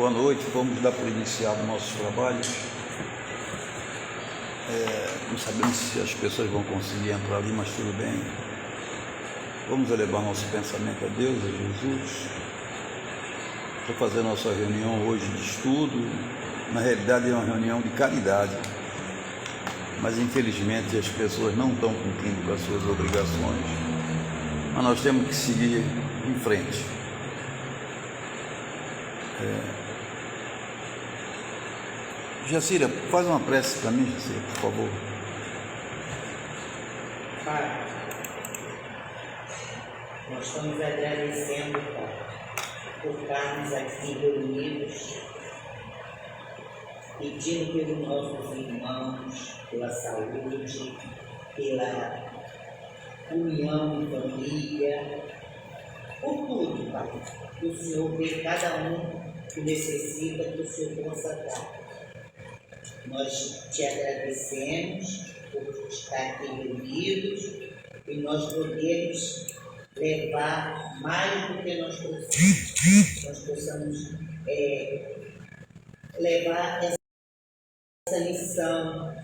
Boa noite, vamos dar por iniciado nossos trabalhos. Não sabemos se as pessoas vão conseguir entrar ali, mas tudo bem. Vamos elevar nosso pensamento a Deus, a Jesus. Estou fazendo nossa reunião hoje de estudo. Na realidade é uma reunião de caridade, mas infelizmente as pessoas não estão cumprindo com as suas obrigações, mas nós temos que seguir em frente. Jacira, faz uma prece para mim, Jacira, por favor. Pai, nós estamos agradecendo, Pai, por estarmos aqui reunidos, pedindo pelos nossos irmãos, pela saúde, pela união em família, por tudo, Pai, que o Senhor vê cada um que necessita, que o Senhor possa dar. Nós te agradecemos por estar aqui reunidos e nós podemos levar mais do que nós precisamos. Nós possamos levar essa lição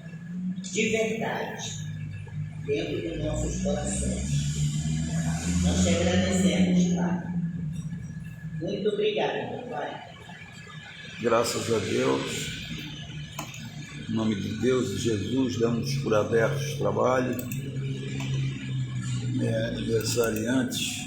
de verdade dentro dos nossos corações. Nós te agradecemos, Pai. Muito obrigada, Pai. Graças a Deus. Em nome de Deus e Jesus, damos por abertos trabalho. Aniversariantes.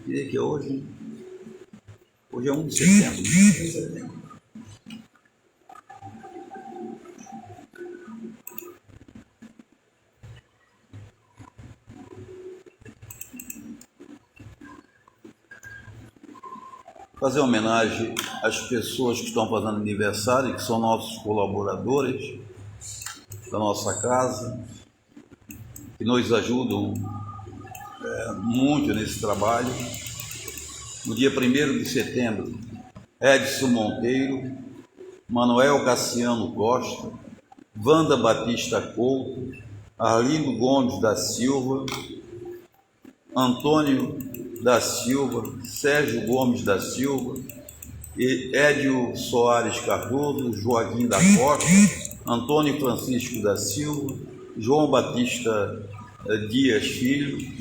Que dia que é hoje? Hoje é 1 de setembro. Fazer homenagem às pessoas que estão fazendo aniversário, que são nossos colaboradores da nossa casa, que nos ajudam muito nesse trabalho. No dia 1º de setembro, Edson Monteiro, Manuel Cassiano Costa, Wanda Batista Couto, Arlindo Gomes da Silva, Antônio da Silva, Sérgio Gomes da Silva, Édio Soares Cardoso, Joaquim da Costa, Antônio Francisco da Silva, João Batista Dias Filho,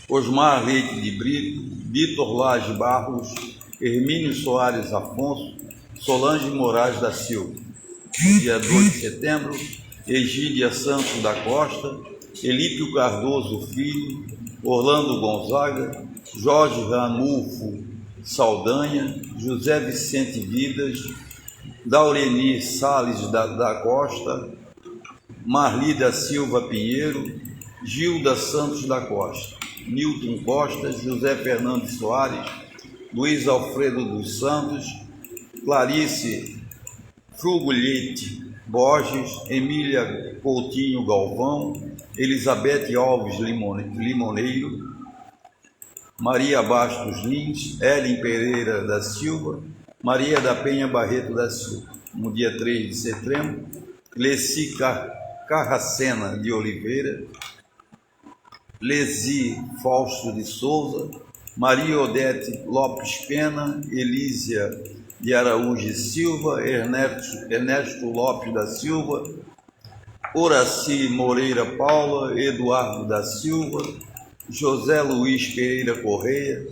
Osmar Leite de Brito, Vitor Lage Barros, Hermínio Soares Afonso, Solange Moraes da Silva. No dia 2 de setembro, Egídia Santos da Costa, Elípio Cardoso Filho, Orlando Gonzaga, Jorge Ranulfo Saldanha, José Vicente Vidas, Daureni Salles da Costa, Marli da Silva Pinheiro, Gilda Santos da Costa, Nilton Costa, José Fernando Soares, Luiz Alfredo dos Santos, Clarice Frugulhete Borges, Emília Coutinho Galvão, Elizabeth Alves Limoneiro, Maria Bastos Lins, Ellen Pereira da Silva, Maria da Penha Barreto da Silva. No dia 3 de setembro, Leci Carracena de Oliveira, Lesi Fausto de Souza, Maria Odete Lopes Pena, Elísia de Araújo Silva, Ernesto Lopes da Silva, Horaci Moreira Paula, Eduardo da Silva, José Luiz Pereira Correia,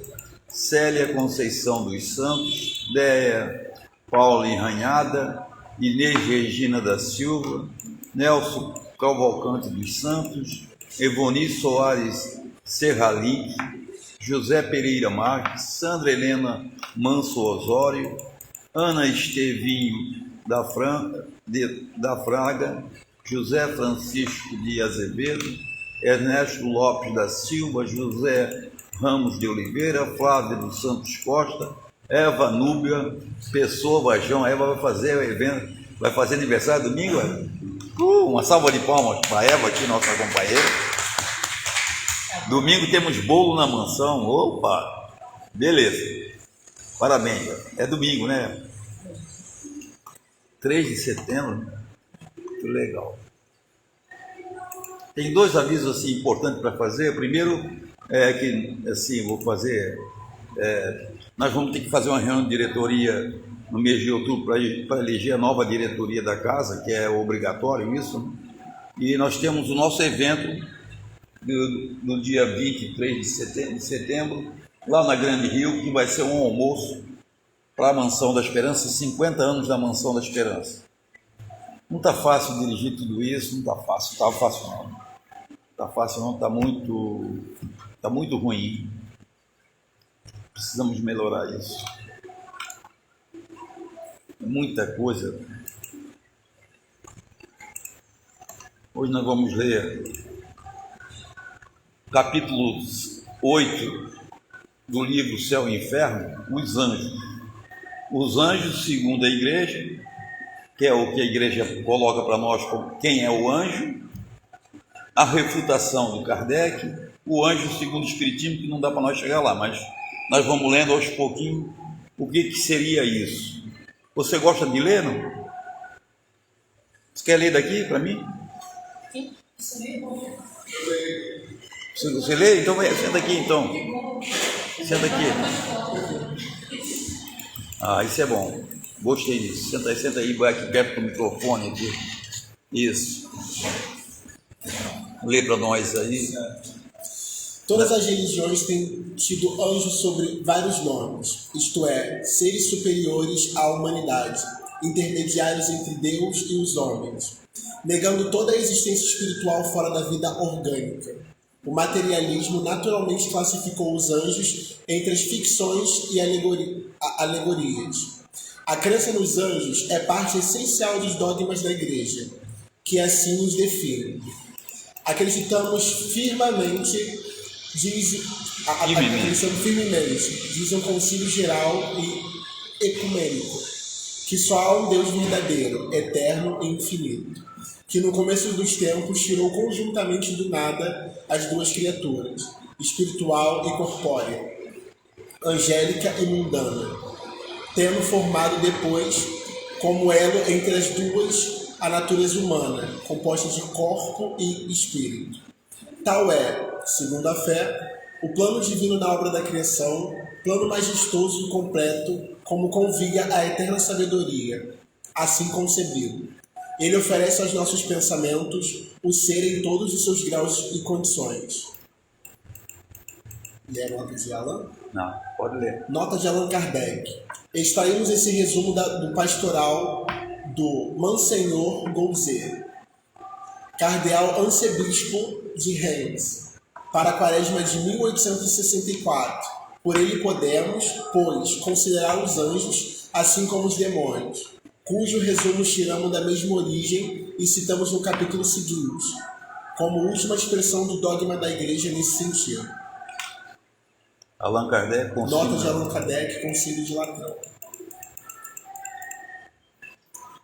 Célia Conceição dos Santos, Déia Paula Enranhada, Inês Regina da Silva, Nelson Cavalcante dos Santos, Evoni Soares Serralink, José Pereira Marques, Sandra Helena Manso Osório, Ana Estevinho da Fraga, José Francisco de Azevedo, Ernesto Lopes da Silva, José Ramos de Oliveira, Flávia dos Santos Costa, Eva Núbia, Pessoa Vajão. A Eva vai fazer o evento, vai fazer aniversário domingo. Uma salva de palmas para a Eva aqui, nossa companheira. Domingo temos bolo na mansão. Opa, beleza. Parabéns. É domingo, né? 3 de setembro. Muito legal. Tem 2 avisos assim importantes para fazer. O primeiro é que, assim, vou fazer. Nós vamos ter que fazer uma reunião de diretoria no mês de outubro para eleger a nova diretoria da casa, que é obrigatório isso, né? E nós temos o nosso evento no dia 23 de setembro, lá na Grande Rio, que vai ser um almoço para a Mansão da Esperança, 50 anos da Mansão da Esperança. Não está fácil dirigir tudo isso, não está fácil, não. Está fácil não, está muito ruim. Precisamos melhorar isso. Muita coisa. Hoje nós vamos ler capítulo 8 do livro Céu e Inferno, os anjos. Os anjos, segundo a igreja, que é o que a igreja coloca para nós como quem é o anjo, a refutação do Kardec, o anjo segundo o Espiritismo, que não dá para nós chegar lá, mas nós vamos lendo aos pouquinhos o que seria isso. Você gosta de ler, não? Você quer ler daqui para mim? Sim, Você lê? Então senta aqui então. Senta aqui. Isso é bom. Gostei disso. Senta aí, vai aqui perto do microfone aqui. Isso. Lê para nós aí. Todas as religiões têm tido anjos sobre vários nomes, isto é, seres superiores à humanidade, intermediários entre Deus e os homens, negando toda a existência espiritual fora da vida orgânica. O materialismo naturalmente classificou os anjos entre as ficções e alegorias. A crença nos anjos é parte essencial dos dogmas da Igreja, que assim os define. Acreditamos firmemente, diz um concílio geral e ecumênico, que só há um Deus verdadeiro, eterno e infinito, que no começo dos tempos tirou conjuntamente do nada as duas criaturas, espiritual e corpórea, angélica e mundana, tendo formado depois, como elo entre as duas, a natureza humana, composta de corpo e espírito. Tal é, segundo a fé, o plano divino na obra da criação, plano majestoso e completo, como convia a eterna sabedoria, assim concebido. Ele oferece aos nossos pensamentos o ser em todos os seus graus e condições. Lê a nota de Allan? Não, pode ler. Nota de Allan Kardec. Extraímos esse resumo do pastoral do Monsenhor Gouzet, cardeal arcebispo de Reims, para a quaresma de 1864. Por ele podemos, pois, considerar os anjos, assim como os demônios, cujo resumo tiramos da mesma origem e citamos no capítulo seguinte, como última expressão do dogma da Igreja nesse sentido. Allan Kardec, Nota de Allan Kardec, Concílio de Latrão.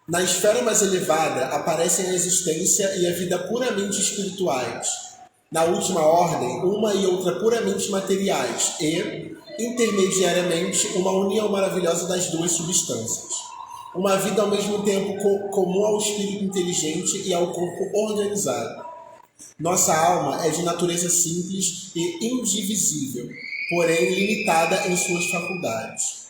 Na esfera mais elevada aparecem a existência e a vida puramente espirituais. Na última ordem, uma e outra puramente materiais e, intermediariamente, uma união maravilhosa das duas substâncias. Uma vida ao mesmo tempo comum ao espírito inteligente e ao corpo organizado. Nossa alma é de natureza simples e indivisível, porém limitada em suas faculdades.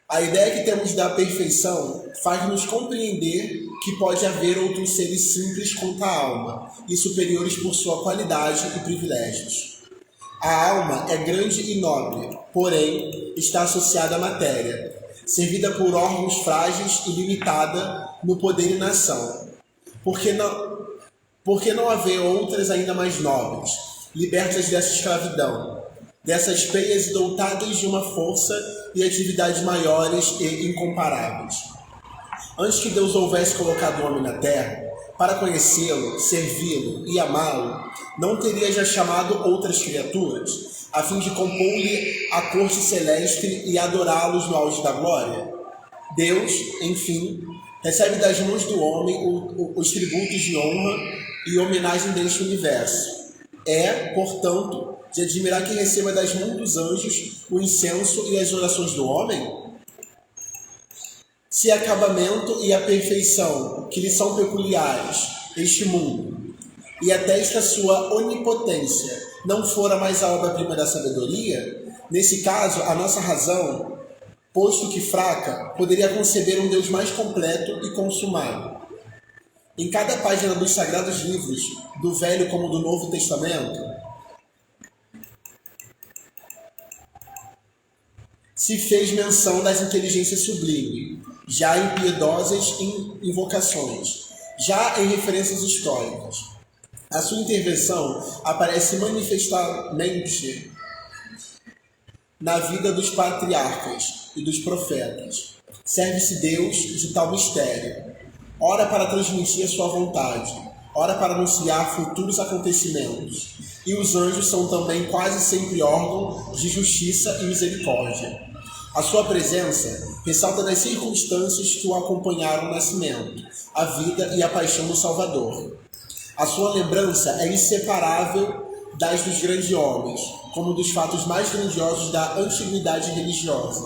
A ideia que temos da perfeição faz-nos compreender que pode haver outros seres simples quanto a alma e superiores por sua qualidade e privilégios. A alma é grande e nobre, porém está associada à matéria, servida por órgãos frágeis e limitada no poder e na ação. Por que não haver outras ainda mais nobres, libertas dessa escravidão, dessas peias e dotadas de uma força e atividades maiores e incomparáveis? Antes que Deus houvesse colocado o homem na terra, para conhecê-lo, servi-lo e amá-lo, não teria já chamado outras criaturas, a fim de compor-lhe a corte celeste e adorá-los no auge da glória? Deus, enfim, recebe das mãos do homem os tributos de honra e homenagem deste universo. É, portanto, de admirar que receba das mãos dos anjos o incenso e as orações do homem? Se a acabamento e a perfeição que lhe são peculiares, este mundo, e até esta sua onipotência, não fora mais a obra-prima da sabedoria, nesse caso, a nossa razão, posto que fraca, poderia conceber um Deus mais completo e consumado. Em cada página dos sagrados livros, do Velho como do Novo Testamento, se fez menção das inteligências sublimes, já em piedosas invocações, já em referências históricas. A sua intervenção aparece manifestamente na vida dos patriarcas e dos profetas. Serve-se Deus de tal mistério, ora para transmitir a sua vontade, ora para anunciar futuros acontecimentos. E os anjos são também quase sempre órgãos de justiça e misericórdia. A sua presença ressalta das circunstâncias que o acompanharam o nascimento, a vida e a paixão do Salvador. A sua lembrança é inseparável das dos grandes homens, como dos fatos mais grandiosos da antiguidade religiosa.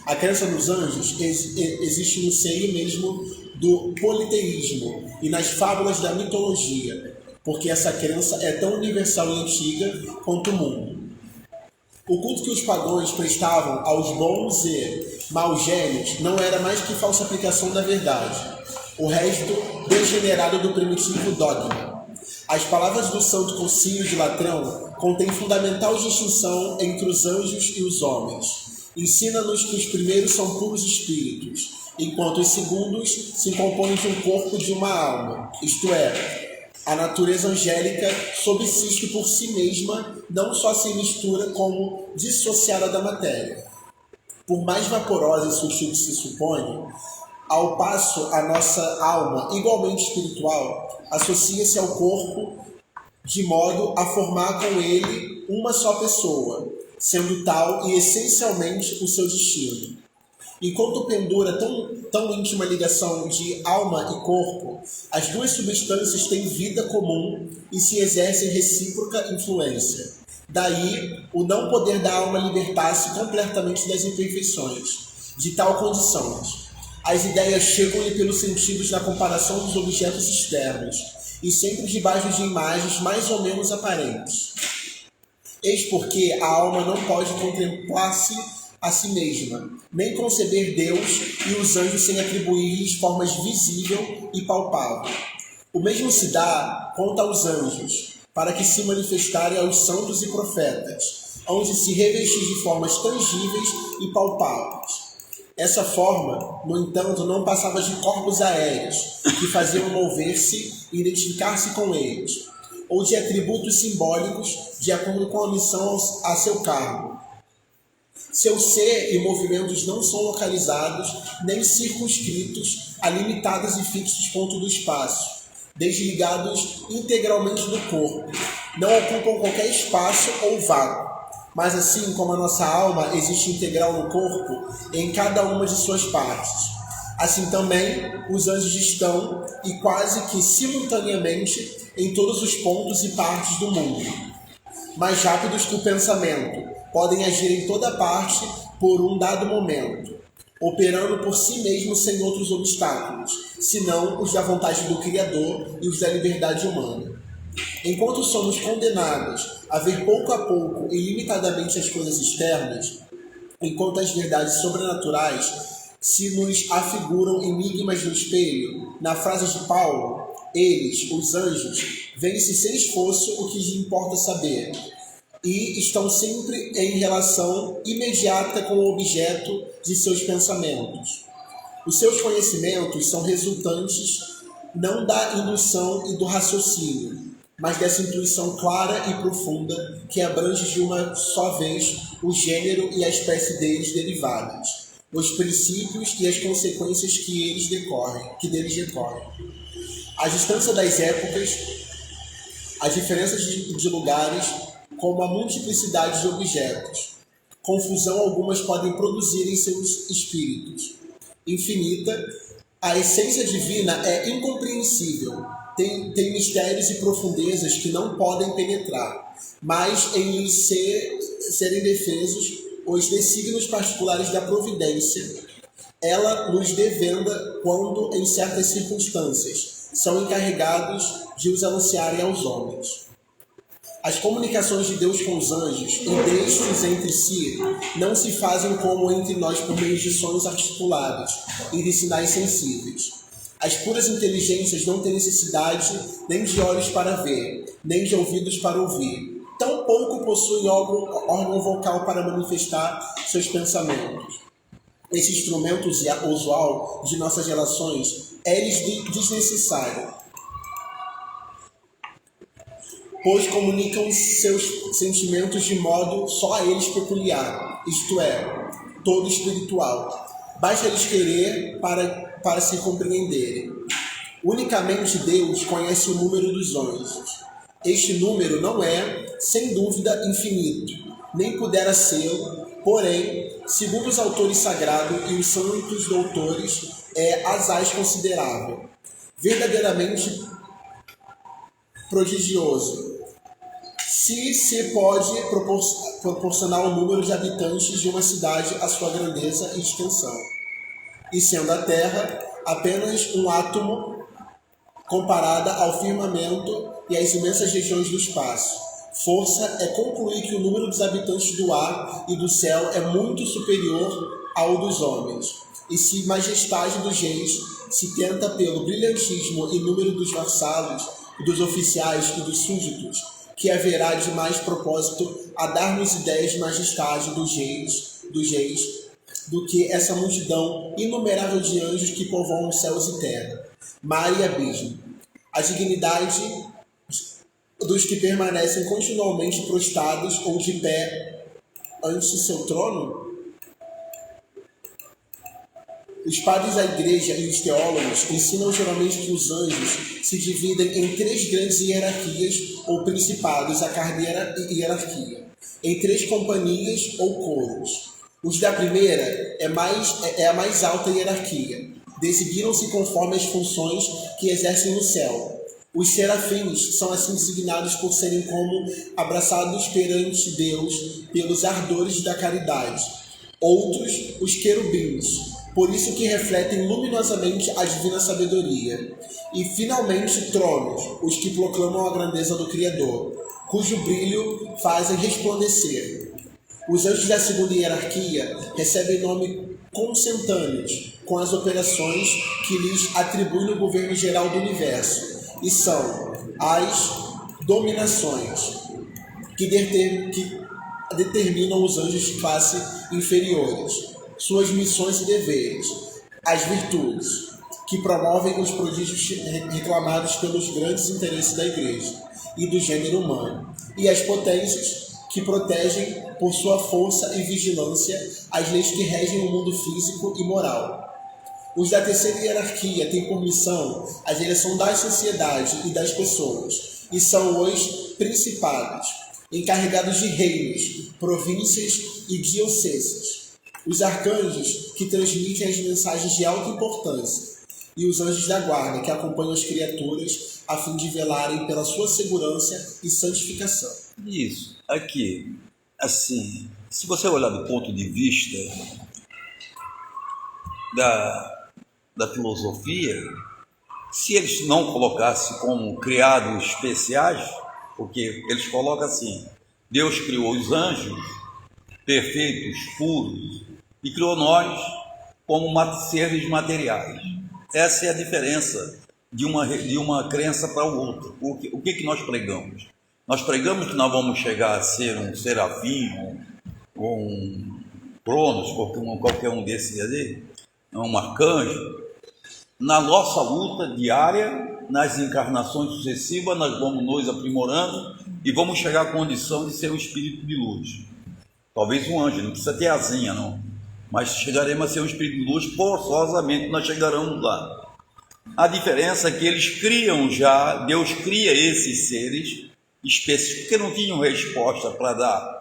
A crença nos anjos existe no seio mesmo do politeísmo e nas fábulas da mitologia, porque essa crença é tão universal e antiga quanto o mundo. O culto que os pagãos prestavam aos bons e maus gênios não era mais que falsa aplicação da verdade, o resto degenerado do primitivo dogma. As palavras do Santo Concílio de Latrão contêm fundamental distinção entre os anjos e os homens. Ensina-nos que os primeiros são puros espíritos, enquanto os segundos se compõem de um corpo e de uma alma, isto é, a natureza angélica subsiste por si mesma, não só se mistura como dissociada da matéria. Por mais vaporosa e sutil que se supõe, ao passo a nossa alma, igualmente espiritual, associa-se ao corpo de modo a formar com ele uma só pessoa, sendo tal e essencialmente o seu destino. Enquanto pendura tão íntima ligação de alma e corpo, as duas substâncias têm vida comum e se exercem recíproca influência. Daí, o não poder da alma libertar-se completamente das imperfeições. De tal condições, as ideias chegam-lhe pelos sentidos na comparação dos objetos externos, e sempre debaixo de imagens mais ou menos aparentes. Eis porque a alma não pode contemplar-se a si mesma, nem conceber Deus e os anjos sem atribuir-lhes formas visível e palpável. O mesmo se dá quanto aos anjos, para que se manifestarem aos santos e profetas, onde se revestir de formas tangíveis e palpáveis. Essa forma, no entanto, não passava de corpos aéreos, que faziam mover-se e identificar-se com eles, ou de atributos simbólicos de acordo com a missão a seu cargo. Seu ser e movimentos não são localizados nem circunscritos a limitados e fixos pontos do espaço, desligados integralmente do corpo, não ocupam qualquer espaço ou vácuo, mas assim como a nossa alma existe integral no corpo em cada uma de suas partes, assim também os anjos estão, e quase que simultaneamente, em todos os pontos e partes do mundo. Mais rápidos que o pensamento, podem agir em toda parte por um dado momento, operando por si mesmos sem outros obstáculos, senão os da vontade do Criador e os da liberdade humana. Enquanto somos condenados a ver pouco a pouco e limitadamente as coisas externas, enquanto as verdades sobrenaturais se nos afiguram enigmas no espelho, na frase de Paulo, eles, os anjos, veem-se sem esforço o que lhes importa saber, e estão sempre em relação imediata com o objeto de seus pensamentos. Os seus conhecimentos são resultantes não da indução e do raciocínio, mas dessa intuição clara e profunda que abrange de uma só vez o gênero e a espécie deles derivadas. os princípios e as consequências que deles decorrem. A distância das épocas, as diferenças de lugares, como a multiplicidade de objetos, confusão algumas podem produzir em seus espíritos. Infinita, a essência divina é incompreensível, tem mistérios e profundezas que não podem penetrar, mas em lhes serem defesos os desígnios particulares da providência, ela nos devenda quando, em certas circunstâncias, são encarregados de os anunciarem aos homens. As comunicações de Deus com os anjos e destes entre si não se fazem como entre nós por meio de sons articulados e de sinais sensíveis. As puras inteligências não têm necessidade nem de olhos para ver, nem de ouvidos para ouvir. Tampouco possuem órgão vocal para manifestar seus pensamentos. Esse instrumento usual de nossas relações é-lhes desnecessário, pois comunicam seus sentimentos de modo só a eles peculiar, isto é, todo espiritual. Basta-lhes querer para se compreenderem. Unicamente Deus conhece o número dos anjos. Este número não é, sem dúvida, infinito, nem pudera ser, porém, segundo os autores sagrados e os santos doutores, é asaz considerável, verdadeiramente prodigioso. Se pode proporcionar o número de habitantes de uma cidade à sua grandeza e extensão, e sendo a Terra apenas um átomo comparada ao firmamento e às imensas regiões do espaço. Força é concluir que o número dos habitantes do ar e do céu é muito superior ao dos homens. E se majestade dos reis se tenta pelo brilhantismo e número dos vassalos, dos oficiais e dos súditos, que haverá de mais propósito a dar-nos ideias de majestade dos reis, do que essa multidão inumerável de anjos que povoam os céus e terra, mar e abismo. A dignidade dos que permanecem continuamente prostrados ou de pé ante seu trono? Os padres da igreja e os teólogos ensinam geralmente que os anjos se dividem em 3 grandes hierarquias ou principados, a carneira e hierarquia, em 3 companhias ou coros. Os da primeira é a mais alta hierarquia. Designam-se conforme as funções que exercem no céu. Os serafins são assim designados por serem como abraçados perante Deus pelos ardores da caridade. Outros, os querubins, por isso que refletem luminosamente a divina sabedoria. E, finalmente, tronos, os que proclamam a grandeza do Criador, cujo brilho fazem resplandecer. Os anjos da segunda hierarquia recebem nome consentâneos com as operações que lhes atribuem no governo geral do universo, e são as dominações que determinam os anjos de classe inferiores, suas missões e deveres, as virtudes, que promovem os prodígios reclamados pelos grandes interesses da Igreja e do gênero humano, e as potências, que protegem por sua força e vigilância as leis que regem o mundo físico e moral. Os da terceira hierarquia têm por missão a direção da sociedade e das pessoas, e são os principados, encarregados de reinos, províncias e dioceses. Os arcanjos, que transmitem as mensagens de alta importância, e os anjos da guarda, que acompanham as criaturas a fim de velarem pela sua segurança e santificação. Isso. Aqui, assim, se você olhar do ponto de vista da filosofia, se eles não colocassem como criados especiais, porque eles colocam assim, Deus criou os anjos perfeitos, puros, e criou nós como seres materiais. Essa é a diferença de uma crença para o outro. O que nós pregamos? Nós pregamos que nós vamos chegar a ser um serafim, ou um Cronos, qualquer um desses ali, um arcanjo. Na nossa luta diária, nas encarnações sucessivas, nós vamos nos aprimorando e vamos chegar à condição de ser um espírito de luz. Talvez um anjo, não precisa ter asinha, não. mas chegaremos a ser um espírito de luz, forçosamente nós chegaremos lá. A diferença é que eles criam já, Deus cria esses seres específicos, porque não tinham resposta para dar.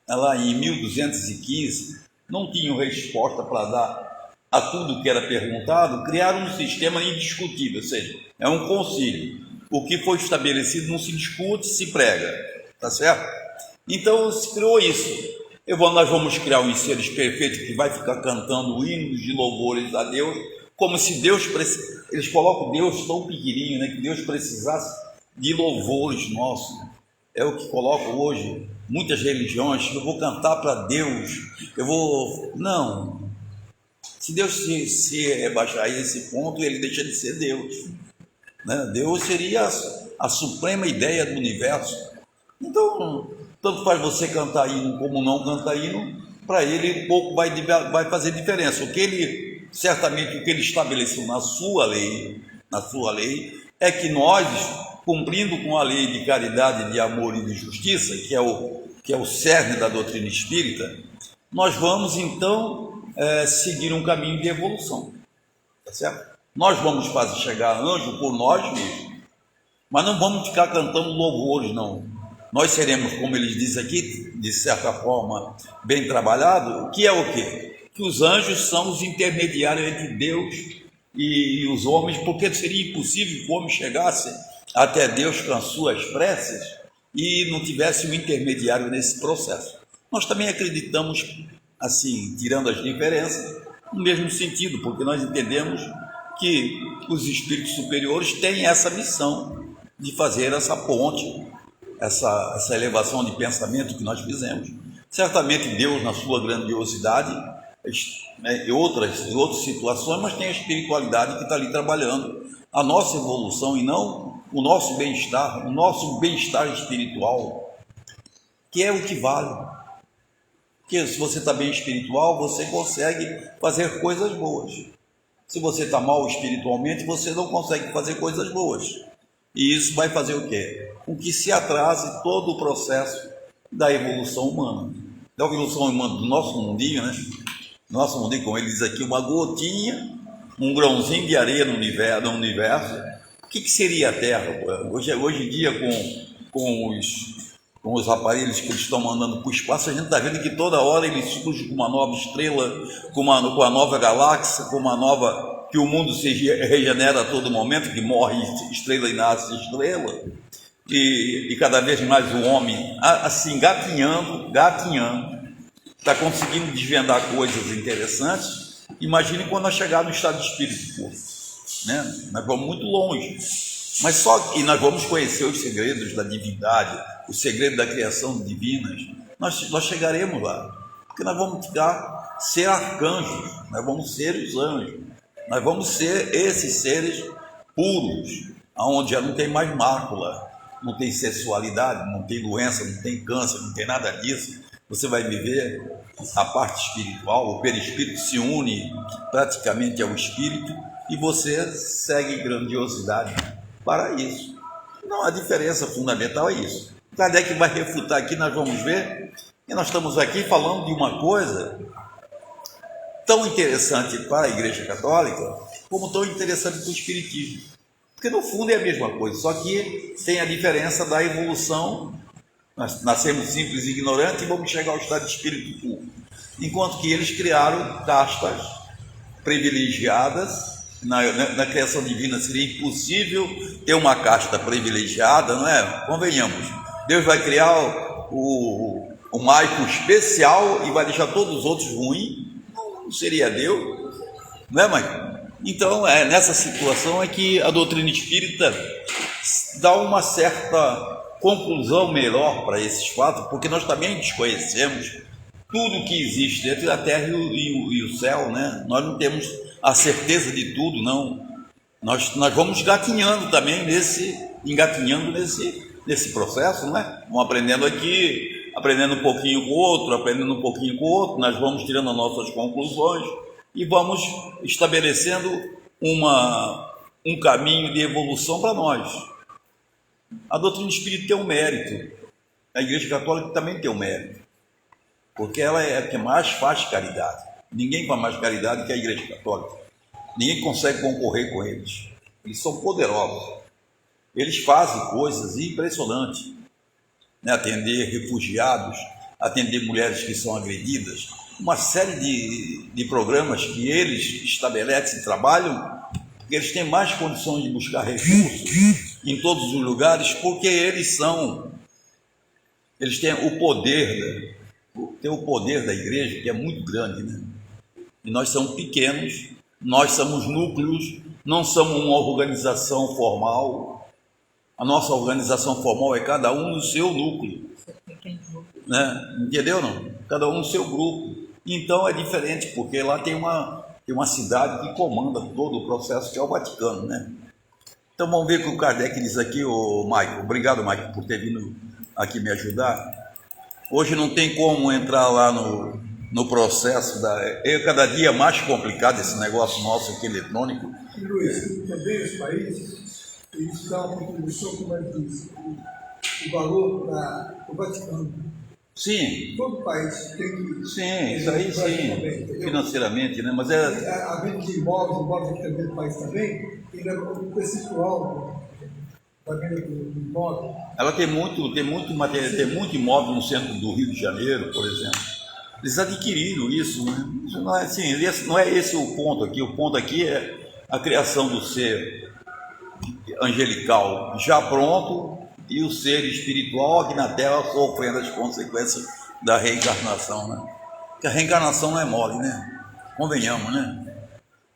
Lá em 1215, não tinham resposta para dar a tudo que era perguntado, criaram um sistema indiscutível, ou seja, é um concílio. O que foi estabelecido não se discute, se prega, tá certo? Então se criou isso. Nós vamos criar uns seres perfeitos que vai ficar cantando hinos de louvores a Deus, como se Deus eles colocam Deus tão pequenininho, né, que Deus precisasse de louvores nossos. É o que colocam hoje muitas religiões. Eu vou cantar para Deus, não. Se Deus se rebaixar a esse ponto, ele deixa de ser Deus, né? Deus seria a suprema ideia do universo. Então, tanto faz você cantar hino como não cantar hino, para ele pouco vai fazer diferença. Certamente o que ele estabeleceu na sua lei, é que nós, cumprindo com a lei de caridade, de amor e de justiça, que é o cerne da doutrina espírita, nós vamos então seguir um caminho de evolução, tá certo? Nós vamos fazer chegar a anjo por nós mesmos, mas não vamos ficar cantando louvores, não. Nós seremos, como eles dizem aqui, de certa forma, bem trabalhado, que é o quê? Que os anjos são os intermediários entre Deus e os homens, porque seria impossível que o homem chegasse até Deus com as suas preces e não tivesse um intermediário nesse processo. Nós também acreditamos, assim, tirando as diferenças, no mesmo sentido, porque nós entendemos que os espíritos superiores têm essa missão de fazer essa ponte, essa elevação de pensamento que nós fizemos. Certamente Deus, na sua grandiosidade, em outras situações, mas tem a espiritualidade que está ali trabalhando a nossa evolução e não o nosso bem-estar espiritual, que é o que vale. Porque se você está bem espiritual, você consegue fazer coisas boas. Se você está mal espiritualmente, você não consegue fazer coisas boas. E isso vai fazer o quê? Com que se atrase todo o processo da evolução humana. Da evolução humana do nosso mundinho, né? Nosso mundinho, como ele diz aqui, uma gotinha, um grãozinho de areia no universo. O que seria a Terra? Hoje em dia, com os aparelhos que eles estão mandando para o espaço, a gente está vendo que toda hora eles surgem com uma nova estrela, com uma nova galáxia, que o mundo se regenera a todo momento, que morre estrela e nasce estrela, e cada vez mais o homem, assim, gatinhando, está conseguindo desvendar coisas interessantes. Imagine quando nós chegar no estado de espírito puro, né? Nós vamos muito longe, e nós vamos conhecer os segredos da divindade, o segredo da criação divina. Nós chegaremos lá, porque nós vamos ser arcanjos, nós vamos ser os anjos, nós vamos ser esses seres puros, onde já não tem mais mácula, não tem sexualidade, não tem doença, não tem câncer, não tem nada disso. Você vai viver a parte espiritual, o perispírito se une praticamente ao espírito e você segue grandiosidade para isso. Não, a diferença fundamental é isso. Kardec vai refutar aqui, nós vamos ver, e nós estamos aqui falando de uma coisa tão interessante para a Igreja Católica, como tão interessante para o Espiritismo. Porque no fundo é a mesma coisa, só que tem a diferença da evolução. Nós nascemos simples e ignorantes e vamos chegar ao estado de espírito puro. Enquanto que eles criaram castas privilegiadas. Na criação divina seria impossível ter uma casta privilegiada, não é? Convenhamos. Deus vai criar o maico especial e vai deixar todos os outros ruins. Não seria Deus, não é, mãe? Então, nessa situação é que a doutrina espírita dá uma certa conclusão melhor para esses fatos, porque nós também desconhecemos tudo que existe dentro da terra e o céu, né? Nós não temos a certeza de tudo, não. Nós vamos engatinhando nesse processo, não é? Vamos aprendendo aqui, aprendendo um pouquinho com o outro, nós vamos tirando as nossas conclusões e vamos estabelecendo um caminho de evolução para nós. A doutrina espírita tem um mérito, a Igreja Católica também tem um mérito, porque ela é a que mais faz caridade. Ninguém faz mais caridade que a Igreja Católica. Ninguém consegue concorrer com eles. Eles são poderosos. Eles fazem coisas impressionantes, né? Atender refugiados, atender mulheres que são agredidas, uma série de programas que eles estabelecem e trabalham, porque eles têm mais condições de buscar recursos em todos os lugares, porque eles têm o poder, tem o poder da igreja, que é muito grande, né? E nós somos pequenos, nós somos núcleos, não somos uma organização formal. A nossa organização formal é cada um no seu núcleo, né? Entendeu, não? Cada um no seu grupo. Então é diferente, porque lá tem uma cidade que comanda todo o processo, que é o Vaticano, né? Então vamos ver o que o Kardec diz aqui, ô Michael. Obrigado, Michael, por ter vindo aqui me ajudar. Hoje não tem como entrar lá no processo cada dia mais complicado esse negócio nosso aqui eletrônico. E Luiz, também os países, eles dão uma contribuição, como ele diz, o valor para o Vaticano. Sim. Todo país tem que... Sim, isso aí sim, também, financeiramente, né? Mas a venda de imóveis aqui também no país também, ainda é um percentual da venda do imóvel. Ela tem muito material, tem muito imóvel no centro do Rio de Janeiro, por exemplo. Eles adquiriram isso, né? Isso não é assim, não é esse o ponto aqui. O ponto aqui é a criação do ser angelical já pronto e o ser espiritual aqui na Terra sofrendo as consequências da reencarnação, né? Porque a reencarnação não é mole, né? Convenhamos, né?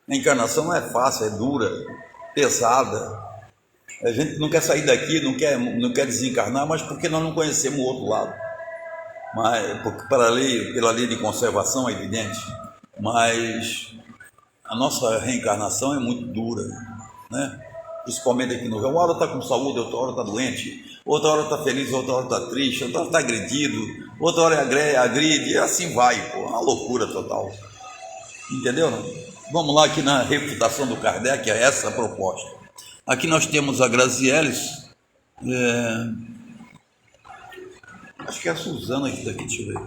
A encarnação não é fácil, é dura, pesada. A gente não quer sair daqui, não quer desencarnar, mas porque nós não conhecemos o outro lado. Mas, pela lei de conservação, é evidente, mas a nossa reencarnação é muito dura, né? Principalmente aqui no Rio. Uma hora está com saúde, outra hora está doente, outra hora está feliz, outra hora está triste, outra hora está agredido, outra hora agride, e assim vai, pô, uma loucura total. Entendeu? Não? Vamos lá aqui na refutação do Kardec, é essa a proposta. Aqui nós temos a Grazielis, acho que é a Suzana aqui daqui, deixa eu ver.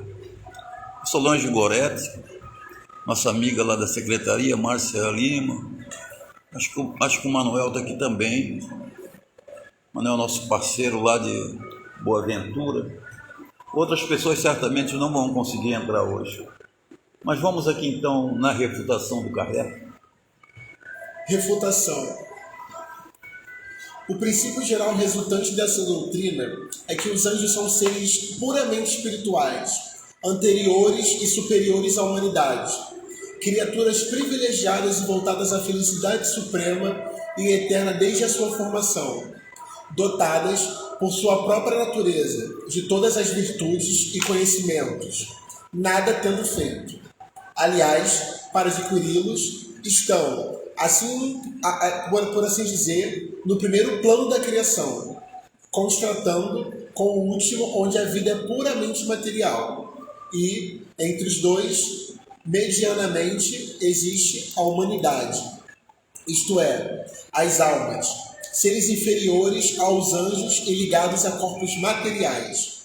Solange Goretti, nossa amiga lá da secretaria, Márcia Lima. Acho que o Manuel está aqui também. O Manuel é nosso parceiro lá de Boa Ventura. Outras pessoas certamente não vão conseguir entrar hoje. Mas vamos aqui então na refutação do Kardec. Refutação. O princípio geral resultante dessa doutrina é que os anjos são seres puramente espirituais, anteriores e superiores à humanidade, criaturas privilegiadas e voltadas à felicidade suprema e eterna desde a sua formação, dotadas, por sua própria natureza, de todas as virtudes e conhecimentos, nada tendo feito. Aliás, para adquiri-los, estão, assim, por assim dizer, no primeiro plano da criação, contrastando com o último, onde a vida é puramente material, e, entre os dois, medianamente, existe a humanidade, isto é, as almas, seres inferiores aos anjos e ligados a corpos materiais.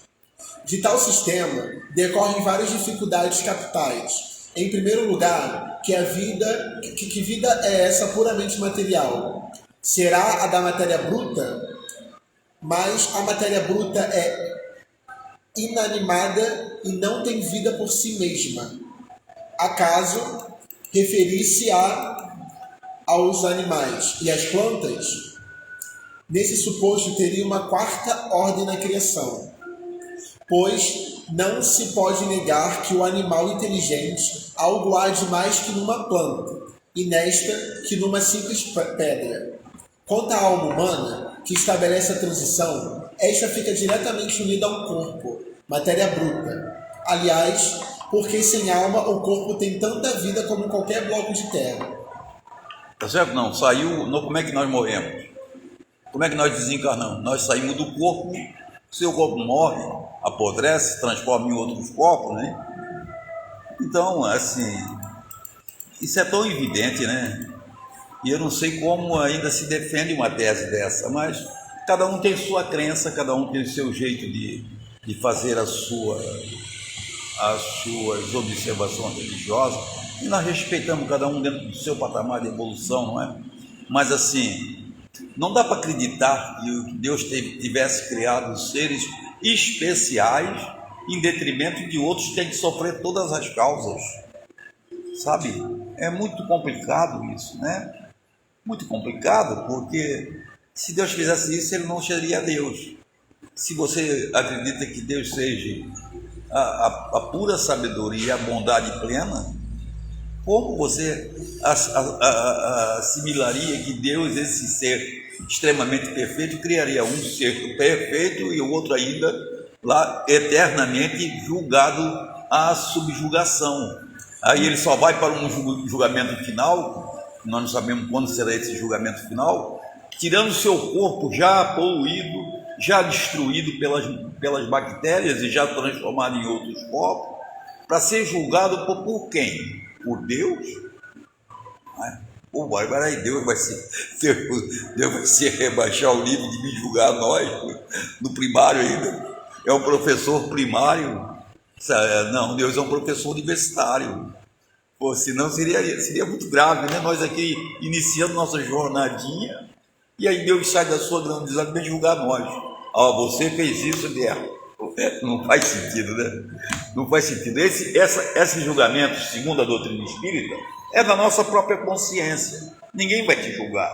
De tal sistema, decorrem várias dificuldades capitais. Em primeiro lugar, que vida é essa puramente material? Será a da matéria bruta? Mas a matéria bruta é inanimada e não tem vida por si mesma. Acaso referir-se-á aos animais e às plantas? Nesse suposto teria uma quarta ordem na criação, pois não se pode negar que o animal inteligente algo há de mais que numa planta, e nesta que numa simples pedra. Quanto à alma humana, que estabelece a transição, esta fica diretamente unida ao corpo, matéria bruta. Aliás, porque sem alma o corpo tem tanta vida como qualquer bloco de terra. Tá certo? Não, como é que nós morremos? Como é que nós desencarnamos? Nós saímos do corpo, seu corpo morre, apodrece, se transforma em outros corpos, né? Então, assim, isso é tão evidente, né? E eu não sei como ainda se defende uma tese dessa, mas cada um tem sua crença, cada um tem o seu jeito de fazer as suas observações religiosas. E nós respeitamos cada um dentro do seu patamar de evolução, não é? Mas assim, não dá para acreditar que Deus tivesse criado seres especiais em detrimento de outros que têm que sofrer todas as causas, sabe? É muito complicado isso, né? Muito complicado, porque se Deus fizesse isso, ele não seria Deus. Se você acredita que Deus seja a pura sabedoria e a bondade plena, como você assimilaria que Deus, esse ser extremamente perfeito, criaria um ser perfeito e o outro ainda lá eternamente julgado à subjugação? Aí ele só vai para um julgamento final, nós não sabemos quando será esse julgamento final, tirando seu corpo já poluído, já destruído pelas bactérias e já transformado em outros corpos, para ser julgado por quem? Por Deus? Pô, aí Deus vai se rebaixar o nível de me julgar nós, no primário ainda. É um professor primário. Não, Deus é um professor universitário. Pô, senão seria muito grave, né? Nós aqui iniciando nossa jornadinha, e aí Deus sai da sua grandeza para julgar nós. Você fez isso, guerra. Não faz sentido, né? Não faz sentido. Esse julgamento, segundo a doutrina espírita, é da nossa própria consciência. Ninguém vai te julgar.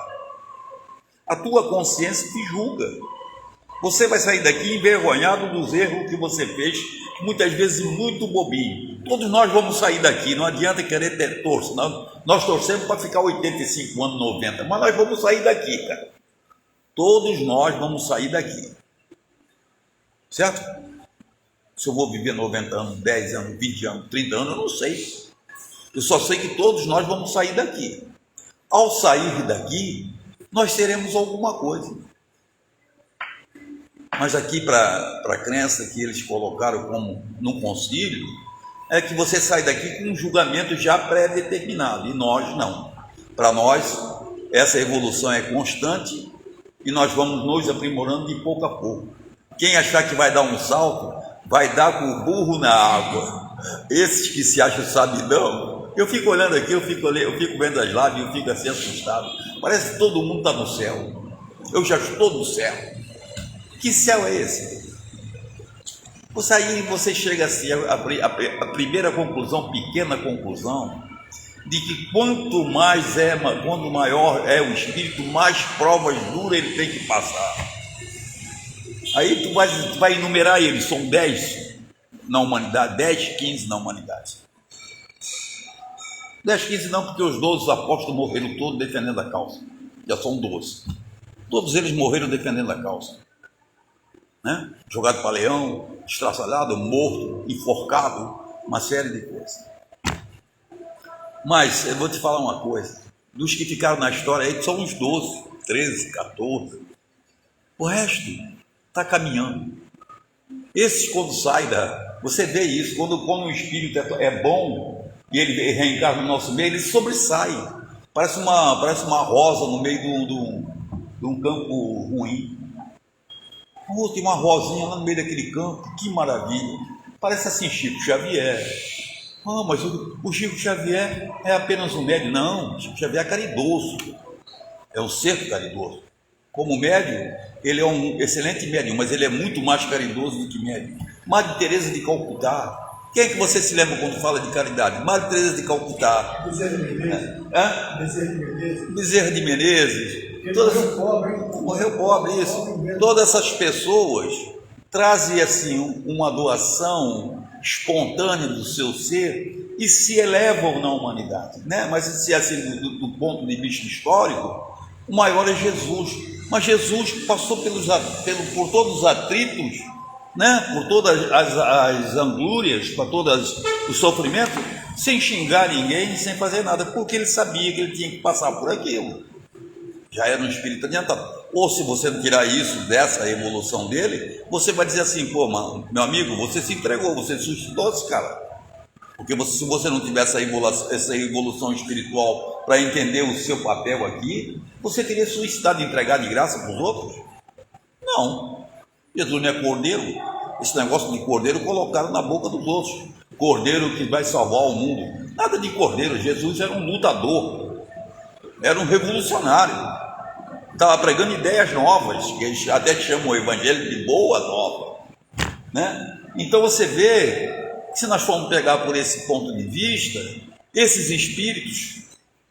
A tua consciência te julga. Você vai sair daqui envergonhado dos erros que você fez, muitas vezes muito bobinho. Todos nós vamos sair daqui, não adianta querer ter torço. Nós torcemos para ficar 85 anos, 90, mas nós vamos sair daqui, cara. Todos nós vamos sair daqui. Certo? Se eu vou viver 90 anos, 10 anos, 20 anos, 30 anos, eu não sei. Eu só sei que todos nós vamos sair daqui. Ao sair daqui, nós teremos alguma coisa. Mas aqui, para a crença que eles colocaram como no concílio, é que você sai daqui com um julgamento já pré-determinado, e nós não. Para nós, essa evolução é constante e nós vamos nos aprimorando de pouco a pouco. Quem achar que vai dar um salto, vai dar com o burro na água. Esses que se acham sabidão, eu fico olhando aqui, eu fico vendo as lives, eu fico assim assustado. Parece que todo mundo está no céu. Eu já estou no céu. Que céu é esse? Você chega assim, a primeira conclusão, pequena conclusão, de que quanto maior é o espírito, mais provas duras ele tem que passar. Aí tu vai enumerar eles, são 10 na humanidade, 10, 15 na humanidade. 10, 15 não, porque os 12 apóstolos morreram todos defendendo a causa. Já são 12. Todos eles morreram defendendo a causa. Né? Jogado para leão, estraçalhado, morto, enforcado, uma série de coisas. Mas eu vou te falar uma coisa: dos que ficaram na história aí são uns 12, 13, 14. O resto está caminhando. Esses, quando saem você vê isso, quando o espírito é bom e ele reencarna no nosso meio, ele sobressai. Parece uma rosa no meio de um campo ruim. Tem uma rosinha lá no meio daquele campo, que maravilha. Parece assim Chico Xavier. Mas o Chico Xavier é apenas um médium. Não, Chico Xavier é caridoso. É um ser caridoso. Como médium, ele é um excelente médium, mas ele é muito mais caridoso do que médium. Madre Teresa de Calcutá. Quem é que você se lembra quando fala de caridade? Madre Teresa de Calcutá. Bezerra de Menezes. Bezerra de Menezes. Bezerra de Menezes. Morreu pobre, isso. Todas essas pessoas trazem assim uma doação espontânea do seu ser e se elevam na humanidade, né? Mas se assim do ponto de vista histórico, o maior é Jesus. Mas Jesus passou por todos os atritos, né? Por todas as angúrias, por todos os sofrimentos, sem xingar ninguém, sem fazer nada, porque ele sabia que ele tinha que passar por aquilo. Já era um espírito adiantado. Ou se você não tirar isso dessa evolução dele, você vai dizer assim: pô, mano, meu amigo, você se entregou, você suscitou esse cara. Porque se você não tivesse essa evolução espiritual para entender o seu papel aqui, você teria suicidado e entregado de graça para os outros? Não. Jesus não é cordeiro. Esse negócio de cordeiro colocaram na boca dos outros. Cordeiro que vai salvar o mundo. Nada de cordeiro. Jesus era um lutador, era um revolucionário, estava pregando ideias novas, que eles até chamam o evangelho de boa nova, né? Então você vê, se nós formos pegar por esse ponto de vista, esses espíritos,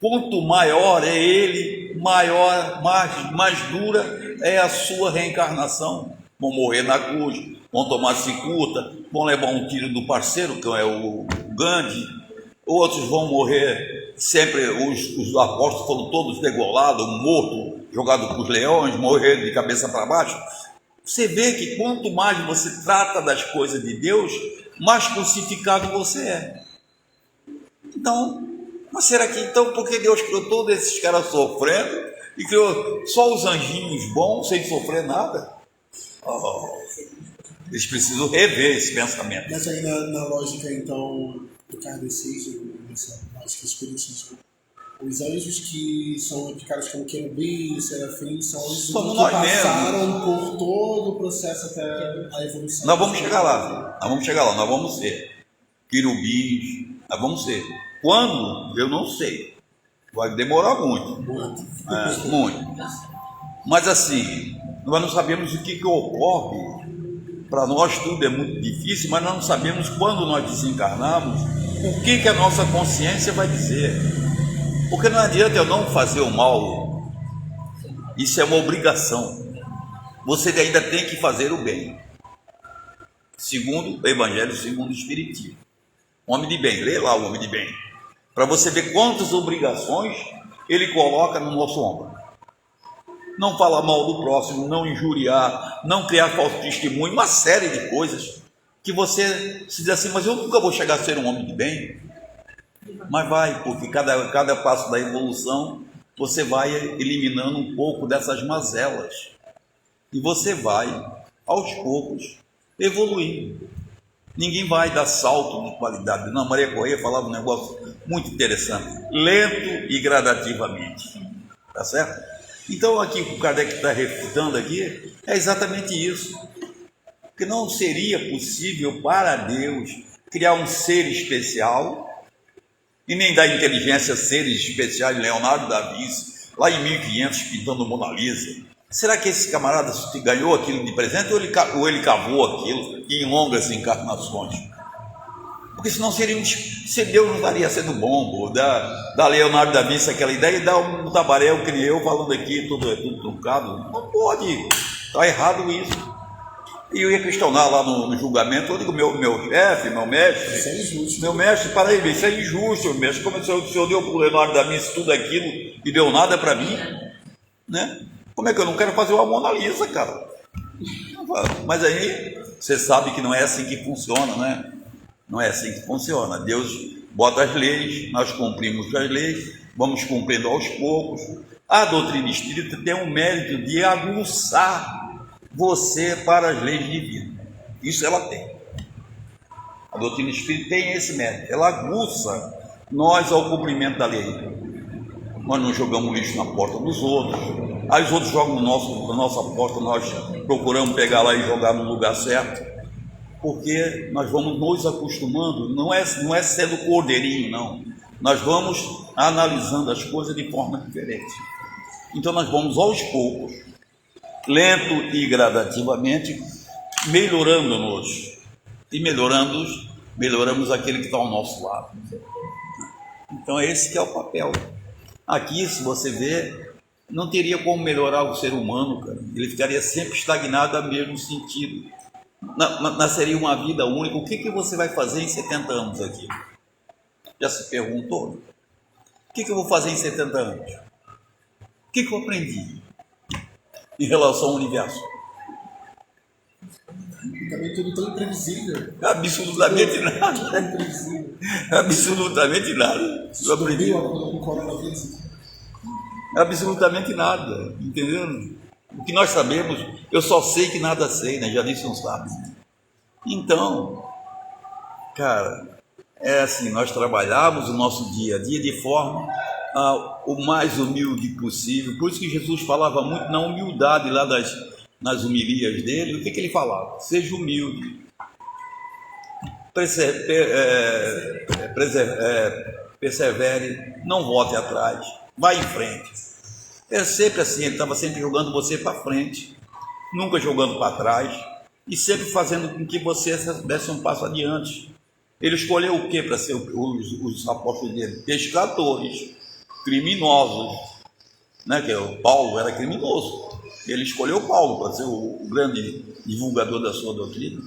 quanto maior é ele, maior, mais dura é a sua reencarnação. Vão morrer na cruz, vão tomar cicuta, vão levar um tiro do parceiro, que é o Gandhi, outros vão morrer, sempre os apóstolos foram todos degolados, mortos, jogados para os leões, morrer de cabeça para baixo. Você vê que quanto mais você trata das coisas de Deus, mais crucificado você é. Então, mas será que então, por que Deus criou todos esses caras sofrendo e criou só os anjinhos bons sem sofrer nada? Eles precisam rever esse pensamento. Mas aí na lógica, então, do kardecismo, nessa lógica espiritismo, os anjos que são indicados como querubins, serafins, são os que passaram por todo o processo até a evolução. Nós vamos chegar lá, nós vamos ser querubins, nós vamos ser. Quando? Eu não sei. Vai demorar muito. Muito. Mas assim, nós não sabemos o que ocorre. Para nós tudo é muito difícil, mas nós não sabemos quando nós desencarnarmos o que a nossa consciência vai dizer. Porque não adianta eu não fazer o mal. Isso é uma obrigação. Você ainda tem que fazer o bem. Segundo o Evangelho, segundo o Espiritismo. Homem de bem, lê lá o homem de bem. Para você ver quantas obrigações ele coloca no nosso ombro. Não falar mal do próximo, não injuriar, não criar falso testemunho, uma série de coisas que você se diz assim, mas eu nunca vou chegar a ser um homem de bem. Mas vai, porque cada passo da evolução você vai eliminando um pouco dessas mazelas e você vai, aos poucos, evoluindo. Ninguém vai dar salto de qualidade. Não, Maria Correia falava um negócio muito interessante, lento e gradativamente, tá certo? Então aqui o Kardec está refutando aqui é exatamente isso, que não seria possível para Deus criar um ser especial e nem dar inteligência a seres especiais, Leonardo da Vinci, lá em 1500 pintando Mona Lisa. Será que esse camarada ganhou aquilo de presente ou ele cavou aquilo em longas encarnações? Porque senão se Deus não estaria sendo bom, da Leonardo da Vinci aquela ideia e dar um tabaréu que nem eu falando aqui, tudo truncado. Não pode, está errado isso. E eu ia questionar lá no julgamento, eu digo, meu chefe, meu mestre, isso é injusto. Meu mestre, para aí, isso é injusto, mestre. Como o senhor deu para o Leonardo da Vinci tudo aquilo e deu nada para mim, né? Como é que eu não quero fazer uma Mona Lisa, cara? Mas aí, você sabe que não é assim que funciona, né? Não é assim que funciona. Deus bota as leis, nós cumprimos as leis, vamos cumprindo aos poucos. A doutrina espírita tem o mérito de aguçar você para as leis divinas. Isso ela tem. A doutrina espírita tem esse mérito. Ela aguça nós ao cumprimento da lei. Nós não jogamos lixo na porta dos outros. Aí os outros jogam na nossa porta, nós procuramos pegar lá e jogar no lugar certo. Porque nós vamos nos acostumando, não é sendo cordeirinho, não. Nós vamos analisando as coisas de forma diferente. Então nós vamos aos poucos, lento e gradativamente, melhorando-nos. E melhoramos aquele que está ao nosso lado. Então esse que é o papel. Aqui, se você vê, não teria como melhorar o ser humano, cara. Ele ficaria sempre estagnado no mesmo sentido. Seria uma vida única. O que você vai fazer em 70 anos aqui? Já se perguntou? O que eu vou fazer em 70 anos? O que eu aprendi em relação ao universo? E também tudo tão imprevisível. Absolutamente nada. Absolutamente nada. Eu aprendi com o coronavírus. Absolutamente nada, entendeu? O que nós sabemos, eu só sei que nada sei, né? Já disse um sábio. Então, cara, é assim, nós trabalhamos o nosso dia a dia de forma o mais humilde possível. Por isso que Jesus falava muito na humildade lá nas homilias dele. O que ele falava? Seja humilde. persevere, não volte atrás, vá em frente. É sempre assim, ele estava sempre jogando você para frente, nunca jogando para trás, e sempre fazendo com que você desse um passo adiante. Ele escolheu o que para ser os apóstolos dele? Pescadores, criminosos, né? Que o Paulo era criminoso. Ele escolheu Paulo para ser o grande divulgador da sua doutrina.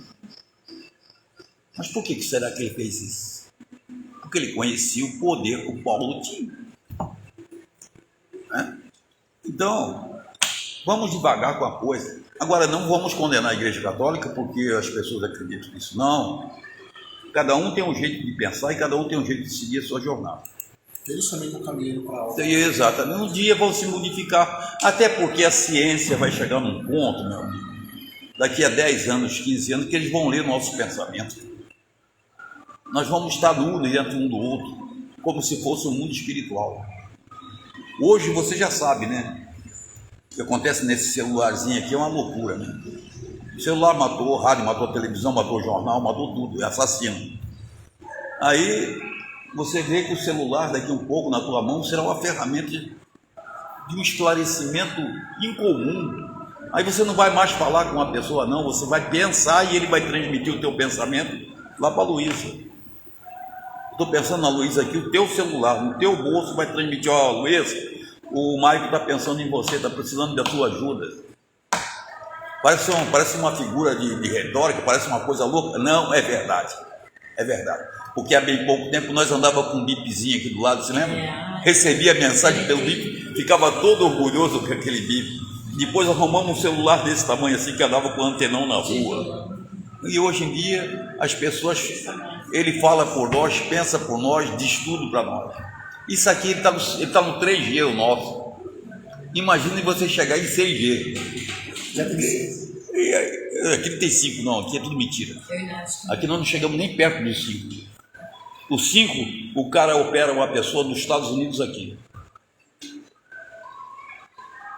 Mas por que será que ele fez isso? Porque ele conhecia o poder que o Paulo tinha. Né? Então, vamos devagar com a coisa. Agora, não vamos condenar a Igreja Católica porque as pessoas acreditam nisso. Não. Cada um tem um jeito de pensar e cada um tem um jeito de seguir a sua jornada. Eles também estão caminhando para algo. Exatamente. Um dia vão se modificar, até porque a ciência vai chegar num ponto, meu amigo, daqui a 10 anos, 15 anos, que eles vão ler nosso pensamento. Nós vamos estar nu dentro um do outro, como se fosse um mundo espiritual. Hoje você já sabe, né? O que acontece nesse celularzinho aqui é uma loucura, né? O celular matou rádio, matou televisão, matou jornal, matou tudo, é assassino. Aí você vê que o celular daqui um pouco na tua mão será uma ferramenta de um esclarecimento incomum. Aí você não vai mais falar com uma pessoa não, você vai pensar e ele vai transmitir o teu pensamento lá para a Luísa. Estou pensando na Luísa aqui, o teu celular, no teu bolso vai transmitir, ó, Luísa, o Maico está pensando em você, está precisando da tua ajuda. Parece uma figura de retórica, parece uma coisa louca. Não, é verdade. É verdade. Porque há bem pouco tempo nós andávamos com um bipzinho aqui do lado, você lembra? Recebia mensagem pelo bip, ficava todo orgulhoso com aquele bip. Depois arrumamos um celular desse tamanho assim, que andava com um antenão na rua. E hoje em dia, as pessoas, ele fala por nós, pensa por nós, diz tudo para nós. Isso aqui, ele tá no 3G, o nosso. Imagine você chegar em 6G. Já tem 6. Aqui não tem 5 não, aqui é tudo mentira. Aqui nós não chegamos nem perto dos 5. O 5, o cara opera uma pessoa dos Estados Unidos aqui.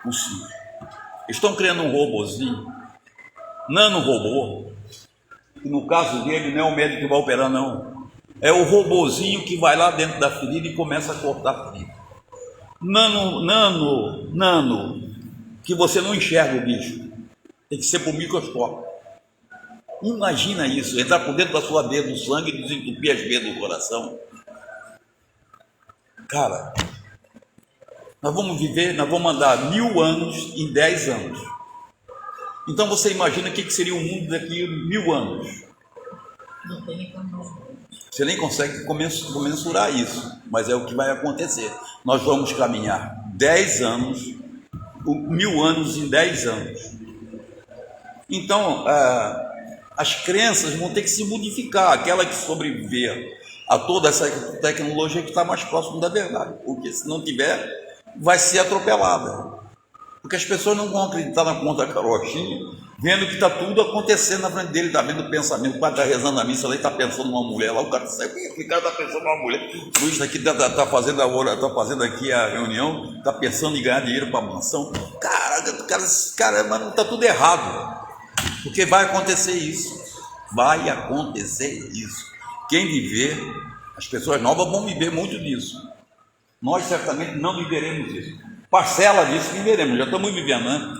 O 5. Estão criando um robozinho, nanorobô, que no caso dele não é o médico que vai operar não. É o robozinho que vai lá dentro da ferida e começa a cortar a ferida. Nano, que você não enxerga o bicho. Tem que ser por microscópio. Imagina isso, entrar por dentro da sua veia do sangue e desentupir as veias do coração. Cara, nós vamos andar 1000 anos em 10 anos. Então você imagina o que seria o mundo daqui a 1000 anos. Não tem como. Você nem consegue comensurar isso, mas é o que vai acontecer. Nós vamos caminhar 10 anos, 1000 anos em 10 anos. Então, as crenças vão ter que se modificar, aquela que sobreviver a toda essa tecnologia que está mais próximo da verdade, porque se não tiver, vai ser atropelada. Porque as pessoas não vão acreditar na conta carochinha, vendo que está tudo acontecendo na frente dele, está vendo o pensamento, o padre está rezando a missa, lá está pensando numa mulher, lá o cara sabe que o cara está pensando numa mulher, o Luiz aqui está fazendo aqui a reunião, está pensando em ganhar dinheiro para a mansão. Cara, mano, está tudo errado. Porque vai acontecer isso. Vai acontecer isso. Quem viver, as pessoas novas vão viver muito disso. Nós certamente não viveremos isso. Parcela disso viveremos, já estamos vivendo, né?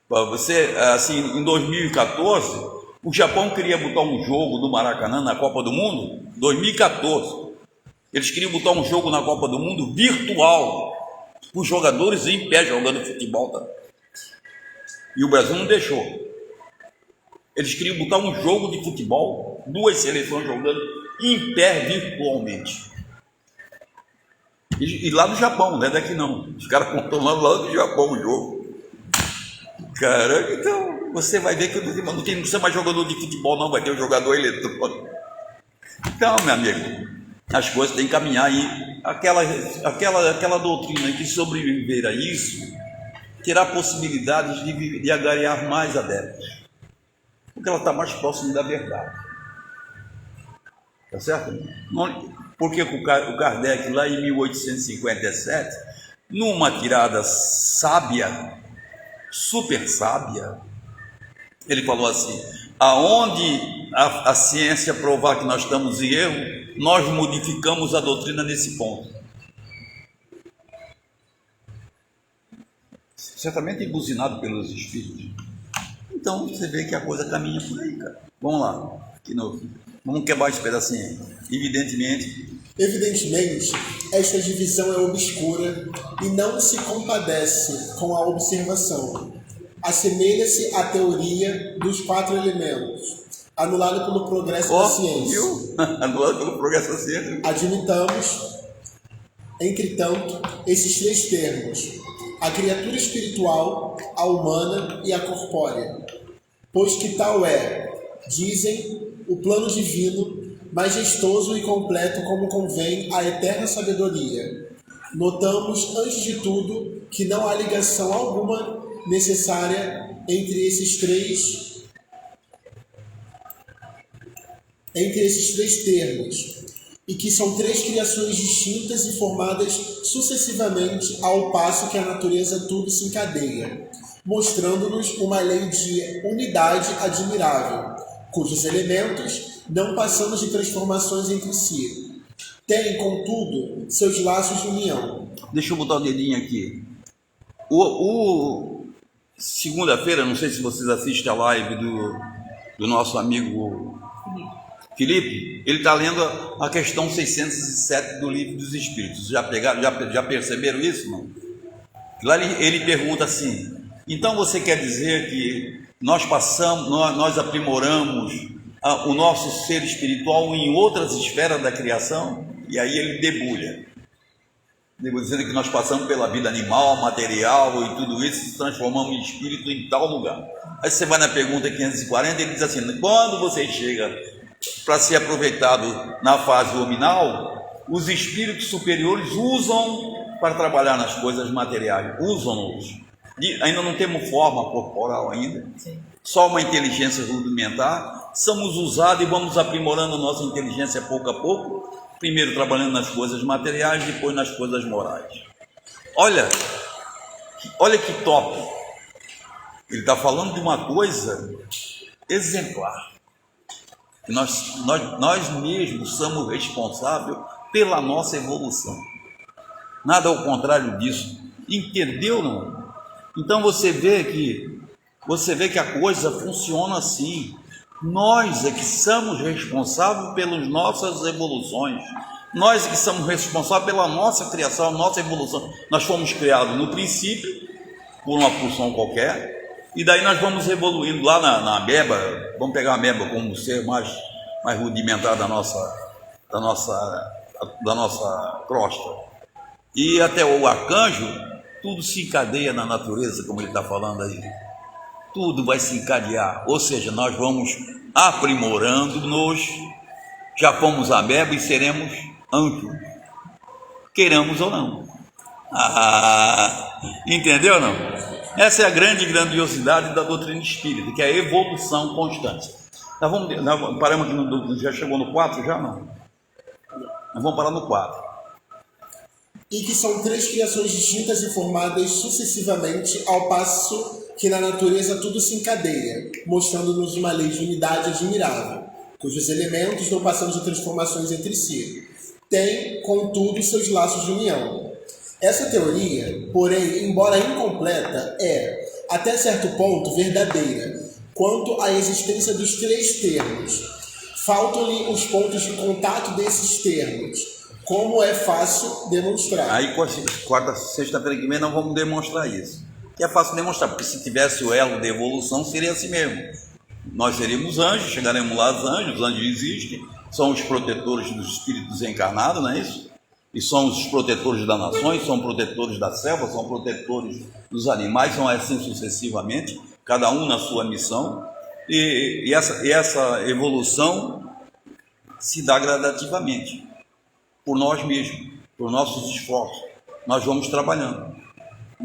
Você, assim, em 2014, o Japão queria botar um jogo do Maracanã na Copa do Mundo. 2014. Eles queriam botar um jogo na Copa do Mundo virtual. Os jogadores em pé jogando futebol. Tá? E o Brasil não deixou. Eles queriam botar um jogo de futebol, 2 seleções jogando em pé virtualmente. E lá no Japão, não é daqui não. Os caras controlando lá do Japão o jogo. Cara, então você vai ver que não tem mais jogador de futebol, não, vai ter um jogador eletrônico. Então, meu amigo, as coisas têm que caminhar aí. Aquela doutrina que sobreviver a isso terá possibilidades de agariar mais adeptos. Porque ela está mais próxima da verdade. Tá certo? Porque o Kardec, lá em 1857, numa tirada sábia, super sábia, Ele falou assim: aonde a ciência provar que nós estamos em erro, nós modificamos a doutrina nesse ponto. Certamente embuzinado pelos espíritos. Então você vê que a coisa caminha por aí, cara. Vamos lá, de novo. Vamos quebrar esse pedacinho aí. Evidentemente, esta divisão é obscura e não se compadece com a observação. Assemelha-se à teoria dos 4 elementos, anulada pelo progresso da ciência. Anulada pelo progresso da ciência. Admitamos, entretanto, esses 3 termos: a criatura espiritual, a humana e a corpórea, pois que tal é, dizem, o plano divino, majestoso e completo como convém à eterna sabedoria. Notamos, antes de tudo, que não há ligação alguma necessária entre esses três termos, e que são 3 criações distintas e formadas sucessivamente ao passo que a natureza tudo se encadeia, mostrando-nos uma lei de unidade admirável, cujos elementos, não passando de transformações entre si, têm, contudo, seus laços de união. Deixa eu botar o dedinho aqui. Segunda-feira, não sei se vocês assistem a live do nosso amigo Felipe, ele está lendo a questão 607 do Livro dos Espíritos. Já perceberam isso? Não? Lá ele pergunta assim: então você quer dizer que nós aprimoramos o nosso ser espiritual em outras esferas da criação? E aí ele debulha, dizendo que nós passamos pela vida animal, material e tudo isso, se transformamos em espírito em tal lugar. Aí você vai na pergunta 540, ele diz assim: quando você chega para ser aproveitado na fase luminal, os espíritos superiores usam para trabalhar nas coisas materiais, usam-nos. Ainda não temos forma corporal ainda. Sim. Só uma inteligência rudimentar, somos usados e vamos aprimorando nossa inteligência pouco a pouco, primeiro trabalhando nas coisas materiais, depois nas coisas morais. Olha que top! Ele está falando de uma coisa exemplar. Nós mesmos somos responsáveis pela nossa evolução. Nada ao contrário disso. Entendeu, não? Então você vê que a coisa funciona assim. Nós é que somos responsáveis pelas nossas evoluções. Nós é que somos responsáveis pela nossa criação, nossa evolução. Nós fomos criados no princípio por uma pulsão qualquer. E daí nós vamos evoluindo lá na ameba. Vamos pegar a ameba como o ser mais rudimentar da nossa crosta. E até o arcanjo, tudo se encadeia na natureza, como ele está falando aí. Tudo vai se encadear. Ou seja, nós vamos aprimorando-nos. Já fomos ameba e seremos anjos, queiramos ou não. Entendeu ou não? Essa é a grande grandiosidade da doutrina espírita, que é a evolução constante. Nós paramos aqui, já chegou no 4, já não? Nós vamos parar no 4. E que são 3 criações distintas e formadas sucessivamente ao passo que na natureza tudo se encadeia, mostrando-nos uma lei de unidade admirável, cujos elementos, não passando de transformações entre si, têm, contudo, seus laços de união. Essa teoria, porém, embora incompleta, é, até certo ponto, verdadeira, quanto à existência dos 3 termos. Faltam-lhe os pontos de contato desses termos, como é fácil demonstrar. Aí, sexta-feira que vem, nós vamos demonstrar isso. Que é fácil demonstrar, porque se tivesse o elo de evolução, seria assim mesmo. Nós seríamos anjos, chegaremos lá os anjos existem, são os protetores dos espíritos encarnados, não é isso? E são os protetores das nações, são protetores da selva, são protetores dos animais, são assim sucessivamente, cada um na sua missão, e essa evolução se dá gradativamente, por nós mesmos, por nossos esforços, nós vamos trabalhando,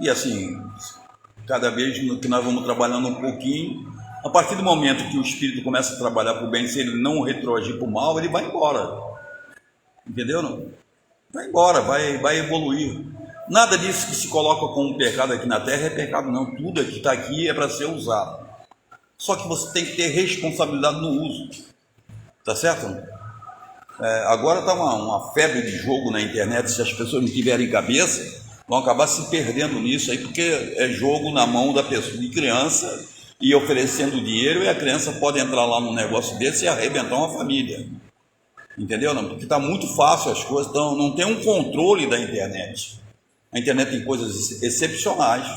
e assim, cada vez que nós vamos trabalhando um pouquinho, a partir do momento que o espírito começa a trabalhar para o bem, se ele não retroagir para o mal, ele vai embora, entendeu não? Vai embora, vai evoluir. Nada disso que se coloca como pecado aqui na terra é pecado não, tudo que está aqui é para ser usado. Só que você tem que ter responsabilidade no uso, tá certo? Agora está uma febre de jogo na internet, se as pessoas não tiverem cabeça, vão acabar se perdendo nisso aí, porque é jogo na mão da pessoa, de criança, e oferecendo dinheiro, e a criança pode entrar lá num negócio desse e arrebentar uma família. Entendeu? Não? Porque está muito fácil as coisas, então não tem um controle da internet. A internet tem coisas excepcionais,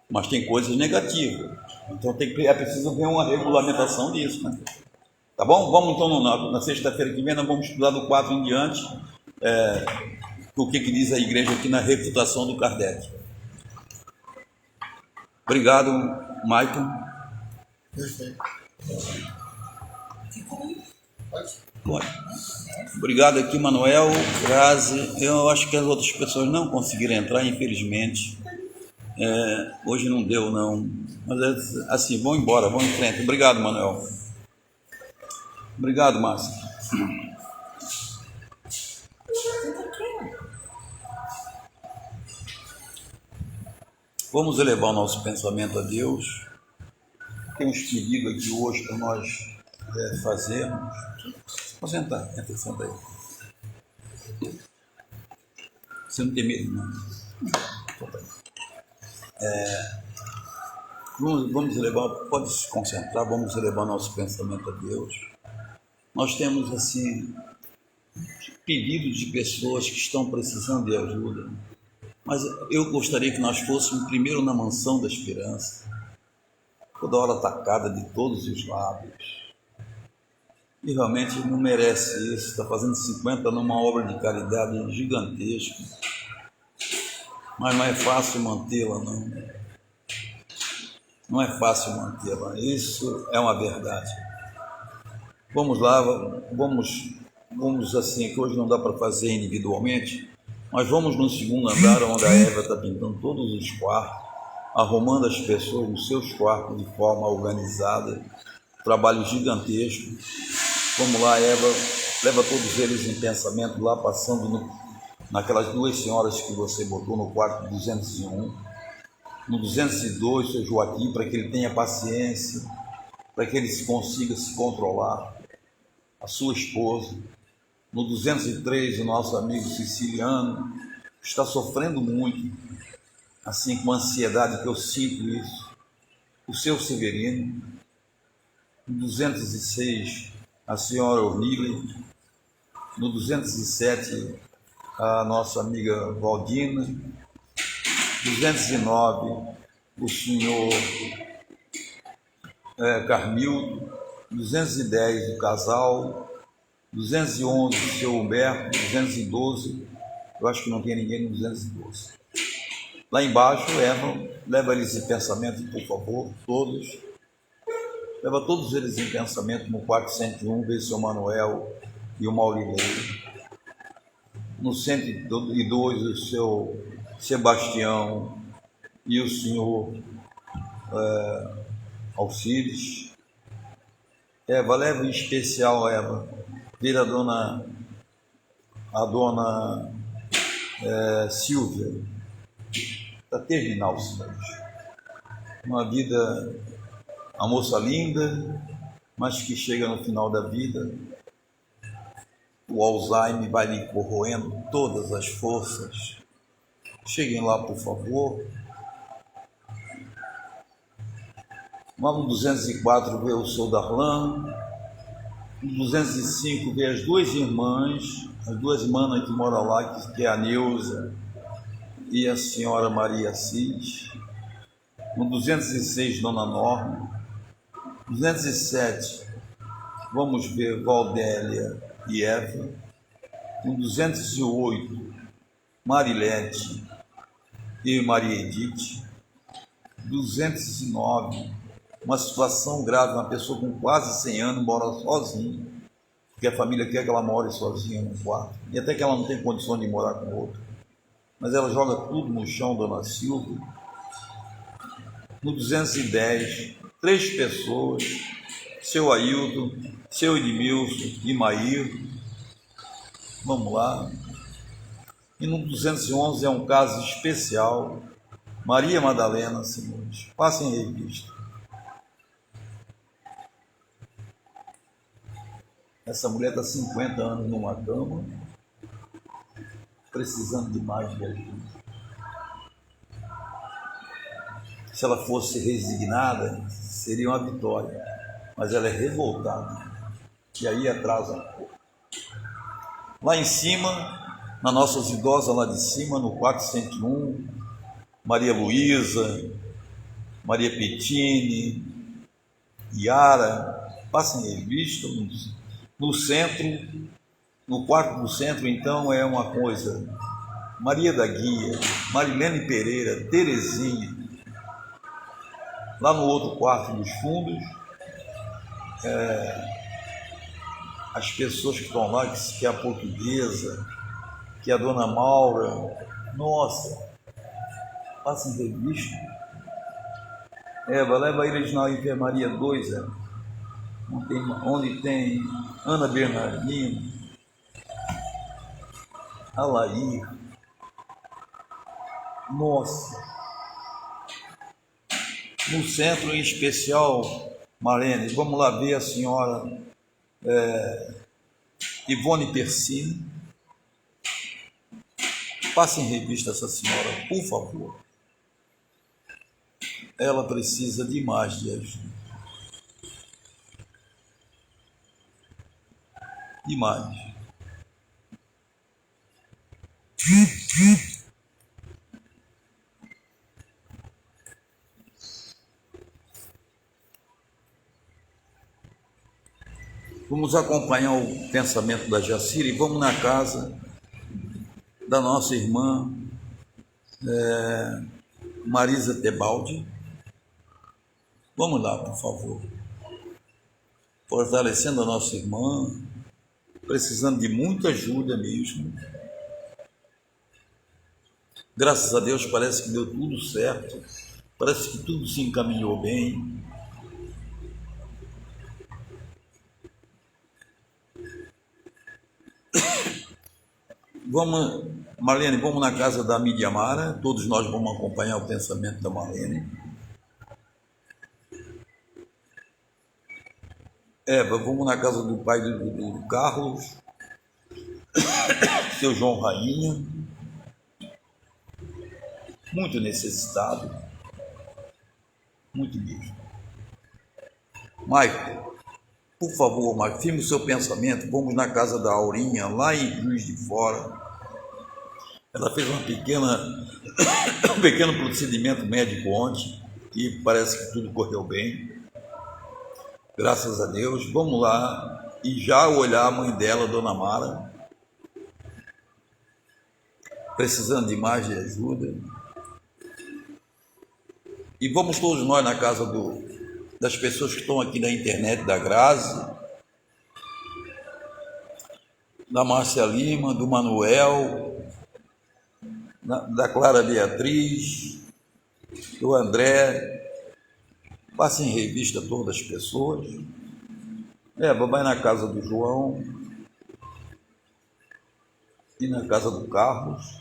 mas tem coisas negativas. Então é preciso ver uma regulamentação disso, né? Tá bom? Vamos então, na sexta-feira que vem, nós vamos estudar do 4 em diante, o que diz a igreja aqui na refutação do Kardec. Obrigado, Maicon. Perfeito. Pode. Obrigado aqui, Manuel, Grazi. Eu acho que as outras pessoas não conseguiram entrar, infelizmente. Hoje não deu, não. Mas assim, vão embora, vão em frente. Obrigado, Manuel. Obrigado, Márcio. Vamos elevar o nosso pensamento a Deus. Tem uns pedidos aqui hoje para nós fazermos. Vou sentar, senta aí. Você não tem medo, não? Vamos elevar, pode se concentrar, vamos elevar nosso pensamento a Deus. Nós temos, assim, pedidos de pessoas que estão precisando de ajuda, mas eu gostaria que nós fôssemos primeiro na mansão da esperança, toda hora atacada de todos os lados, e realmente não merece isso. Está fazendo 50 numa obra de caridade gigantesca, mas não é fácil mantê-la, não é fácil mantê-la, isso é uma verdade. Vamos lá, vamos assim, que hoje não dá para fazer individualmente, mas vamos no segundo andar, onde a Eva está pintando todos os quartos, arrumando as pessoas nos seus quartos de forma organizada, trabalho gigantesco. Vamos lá, Eva, leva todos eles em pensamento lá, passando naquelas duas senhoras que você botou no quarto 201, no 202, seu Joaquim, para que ele tenha paciência, para que ele consiga se controlar, a sua esposa. No 203, o nosso amigo siciliano está sofrendo muito, assim, com ansiedade, que eu sinto isso. O seu Severino. No 206, a senhora Ornille. No 207, a nossa amiga Valdina. 209, o senhor Carmildo. 210, o casal. 211, o seu Humberto. 212, eu acho que não tem ninguém no 212. Lá embaixo, Eva, leva eles em pensamento, por favor, todos. Leva todos eles em pensamento no quarto 101, vê o seu Manuel e o Maurilei. No 102, o seu Sebastião e o senhor Alcides. Eva, leva em especial, Eva, vira a dona Silvia, está terminal, senhores. Uma vida, uma moça linda, mas que chega no final da vida, o Alzheimer vai lhe corroendo todas as forças. Cheguem lá, por favor. Vamos no 204 ver o seu Darlan. No 205 ver as duas irmãs, as duas manas que moram lá, que é a Neuza e a senhora Maria Assis. No 206, Dona Norma. 207, vamos ver Valdélia e Eva. No 208, Marilete e Maria Edith. 209, uma situação grave, uma pessoa com quase 100 anos mora sozinha, porque a família quer que ela more sozinha no quarto, e até que ela não tem condições de morar com outro, mas ela joga tudo no chão, Dona Silvia. No 210, 3 pessoas, seu Ailton, seu Edmilson e Mair. Vamos lá. E no 211 é um caso especial, Maria Madalena, senhores. Passem em revista. Essa mulher está 50 anos numa cama, precisando de mais de ajuda. Se ela fosse resignada, seria uma vitória, mas ela é revoltada, e aí atrasa um pouco. Lá em cima, nas nossas idosas lá de cima, no 401, Maria Luísa, Maria Pettini, Yara, passem revista. No centro, no quarto do centro, então, é uma coisa, Maria da Guia, Marilene Pereira, Terezinha. Lá no outro quarto dos fundos, as pessoas que estão lá, que é a portuguesa, que é a dona Maura, nossa, passem revista. Eva, leva eles na enfermaria 2, onde tem Ana Bernardino, Alair, nossa. No centro, em especial, Marlene, vamos lá ver a senhora Ivone Persini. Passe em revista essa senhora, por favor. Ela precisa demais de ajuda. Demais. Vamos acompanhar o pensamento da Jacira e vamos na casa da nossa irmã Marisa Tebaldi. Vamos lá, por favor. Fortalecendo a nossa irmã, precisando de muita ajuda mesmo. Graças a Deus parece que deu tudo certo, parece que tudo se encaminhou bem. Vamos, Marlene, vamos na casa da Midiamara, todos nós vamos acompanhar o pensamento da Marlene. Eva, vamos na casa do pai do Carlos, seu João Rainha, muito necessitado, muito mesmo. Maico, por favor, Maico, firme o seu pensamento, vamos na casa da Aurinha, lá em Juiz de Fora. Ela fez um pequeno procedimento médico ontem e parece que tudo correu bem. Graças a Deus. Vamos lá e já olhar a mãe dela, Dona Mara, precisando de mais de ajuda. E vamos todos nós na casa das pessoas que estão aqui na internet, da Grazi, da Márcia Lima, do Manuel, da Clara Beatriz, do André. Passe em revista todas as pessoas. Vai na casa do João e na casa do Carlos.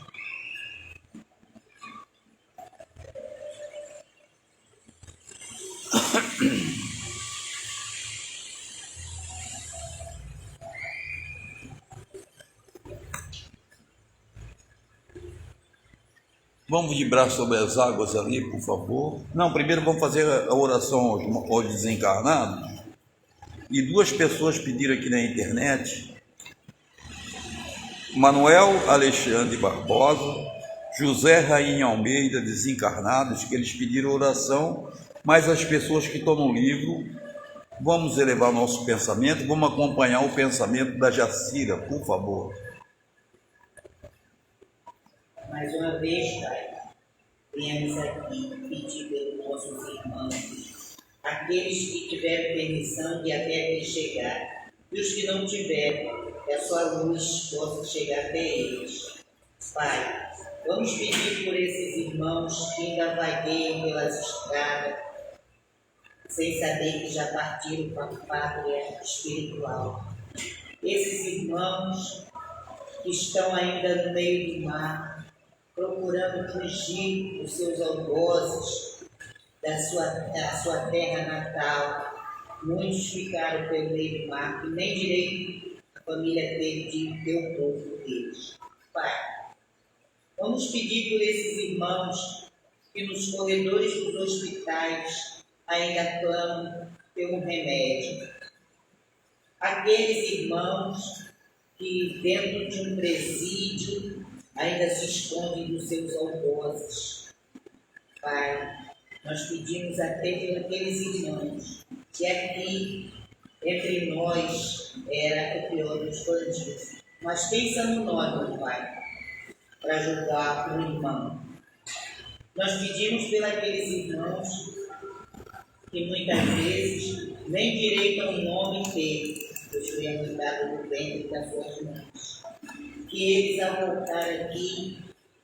Vamos vibrar sobre as águas ali, por favor. Não, primeiro vamos fazer a oração aos desencarnados. E duas pessoas pediram aqui na internet: Manuel Alexandre Barbosa, José Rainha Almeida, desencarnados, que eles pediram oração, mas as pessoas que estão no livro, vamos elevar nosso pensamento, vamos acompanhar o pensamento da Jacira, por favor. Mais uma vez, Pai, viemos aqui pedir pelos nossos irmãos, aqueles que tiveram permissão de até aqui chegar, e os que não tiveram, que a sua luz possa chegar até eles. Pai, vamos pedir por esses irmãos que ainda vagueiam pelas estradas, sem saber que já partiram para a pátria espiritual. Esses irmãos que estão ainda no meio do mar, procurando fugir dos seus algozes, da sua terra natal, Muitos ficaram pelo meio do mar, e nem direito a família teve de ter o corpo deles. Pai, vamos pedir por esses irmãos que nos corredores dos hospitais ainda clamam pelo remédio. Aqueles irmãos que dentro de um presídio ainda se escondem dos seus algozes. Pai, nós pedimos até por aqueles irmãos que aqui entre nós era o pior dos bandidos. Mas pensa no nome, meu Pai, para julgar o irmão. Nós pedimos pelos aqueles irmãos que muitas vezes nem direito ao nome teve, pois foi arrancado do ventre das suas mães. Que eles, ao voltar aqui,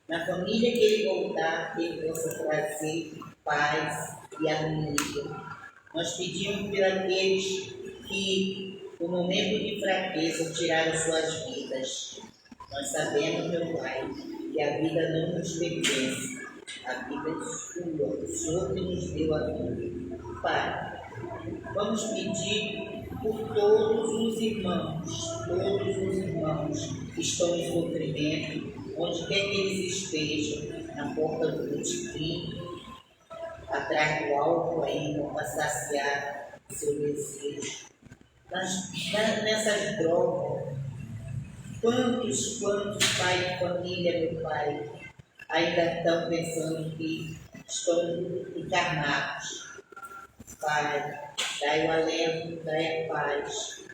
na família que ele voltar, ele possa trazer paz e harmonia. Nós pedimos por aqueles que, no momento de fraqueza, tiraram suas vidas. Nós sabemos, meu Pai, que a vida não nos pertence. A vida é sua, o Senhor que nos deu a vida. Pai, vamos pedir por todos os irmãos que estão em sofrimento, onde quer que eles estejam, na porta do botequim, atrás do álcool ainda, para saciar o seu desejo. Nessas drogas, quantos pai e família, meu Pai, ainda estão pensando que estão encarnados. Pai, dai o alento, dai a paz,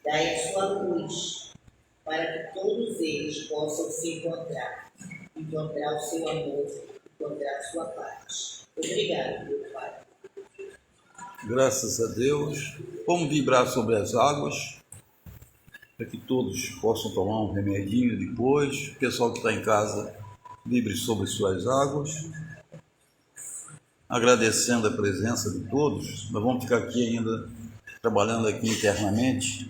dai a sua luz, para que todos eles possam se encontrar o seu amor, encontrar a sua paz. Obrigado, meu Pai. Graças a Deus. Vamos vibrar sobre as águas, para que todos possam tomar um remedinho depois. O pessoal que está em casa, vibre sobre suas águas. Agradecendo a presença de todos. Nós vamos ficar aqui ainda, trabalhando aqui internamente.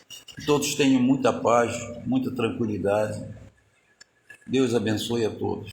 Que todos tenham muita paz, muita tranquilidade. Deus abençoe a todos.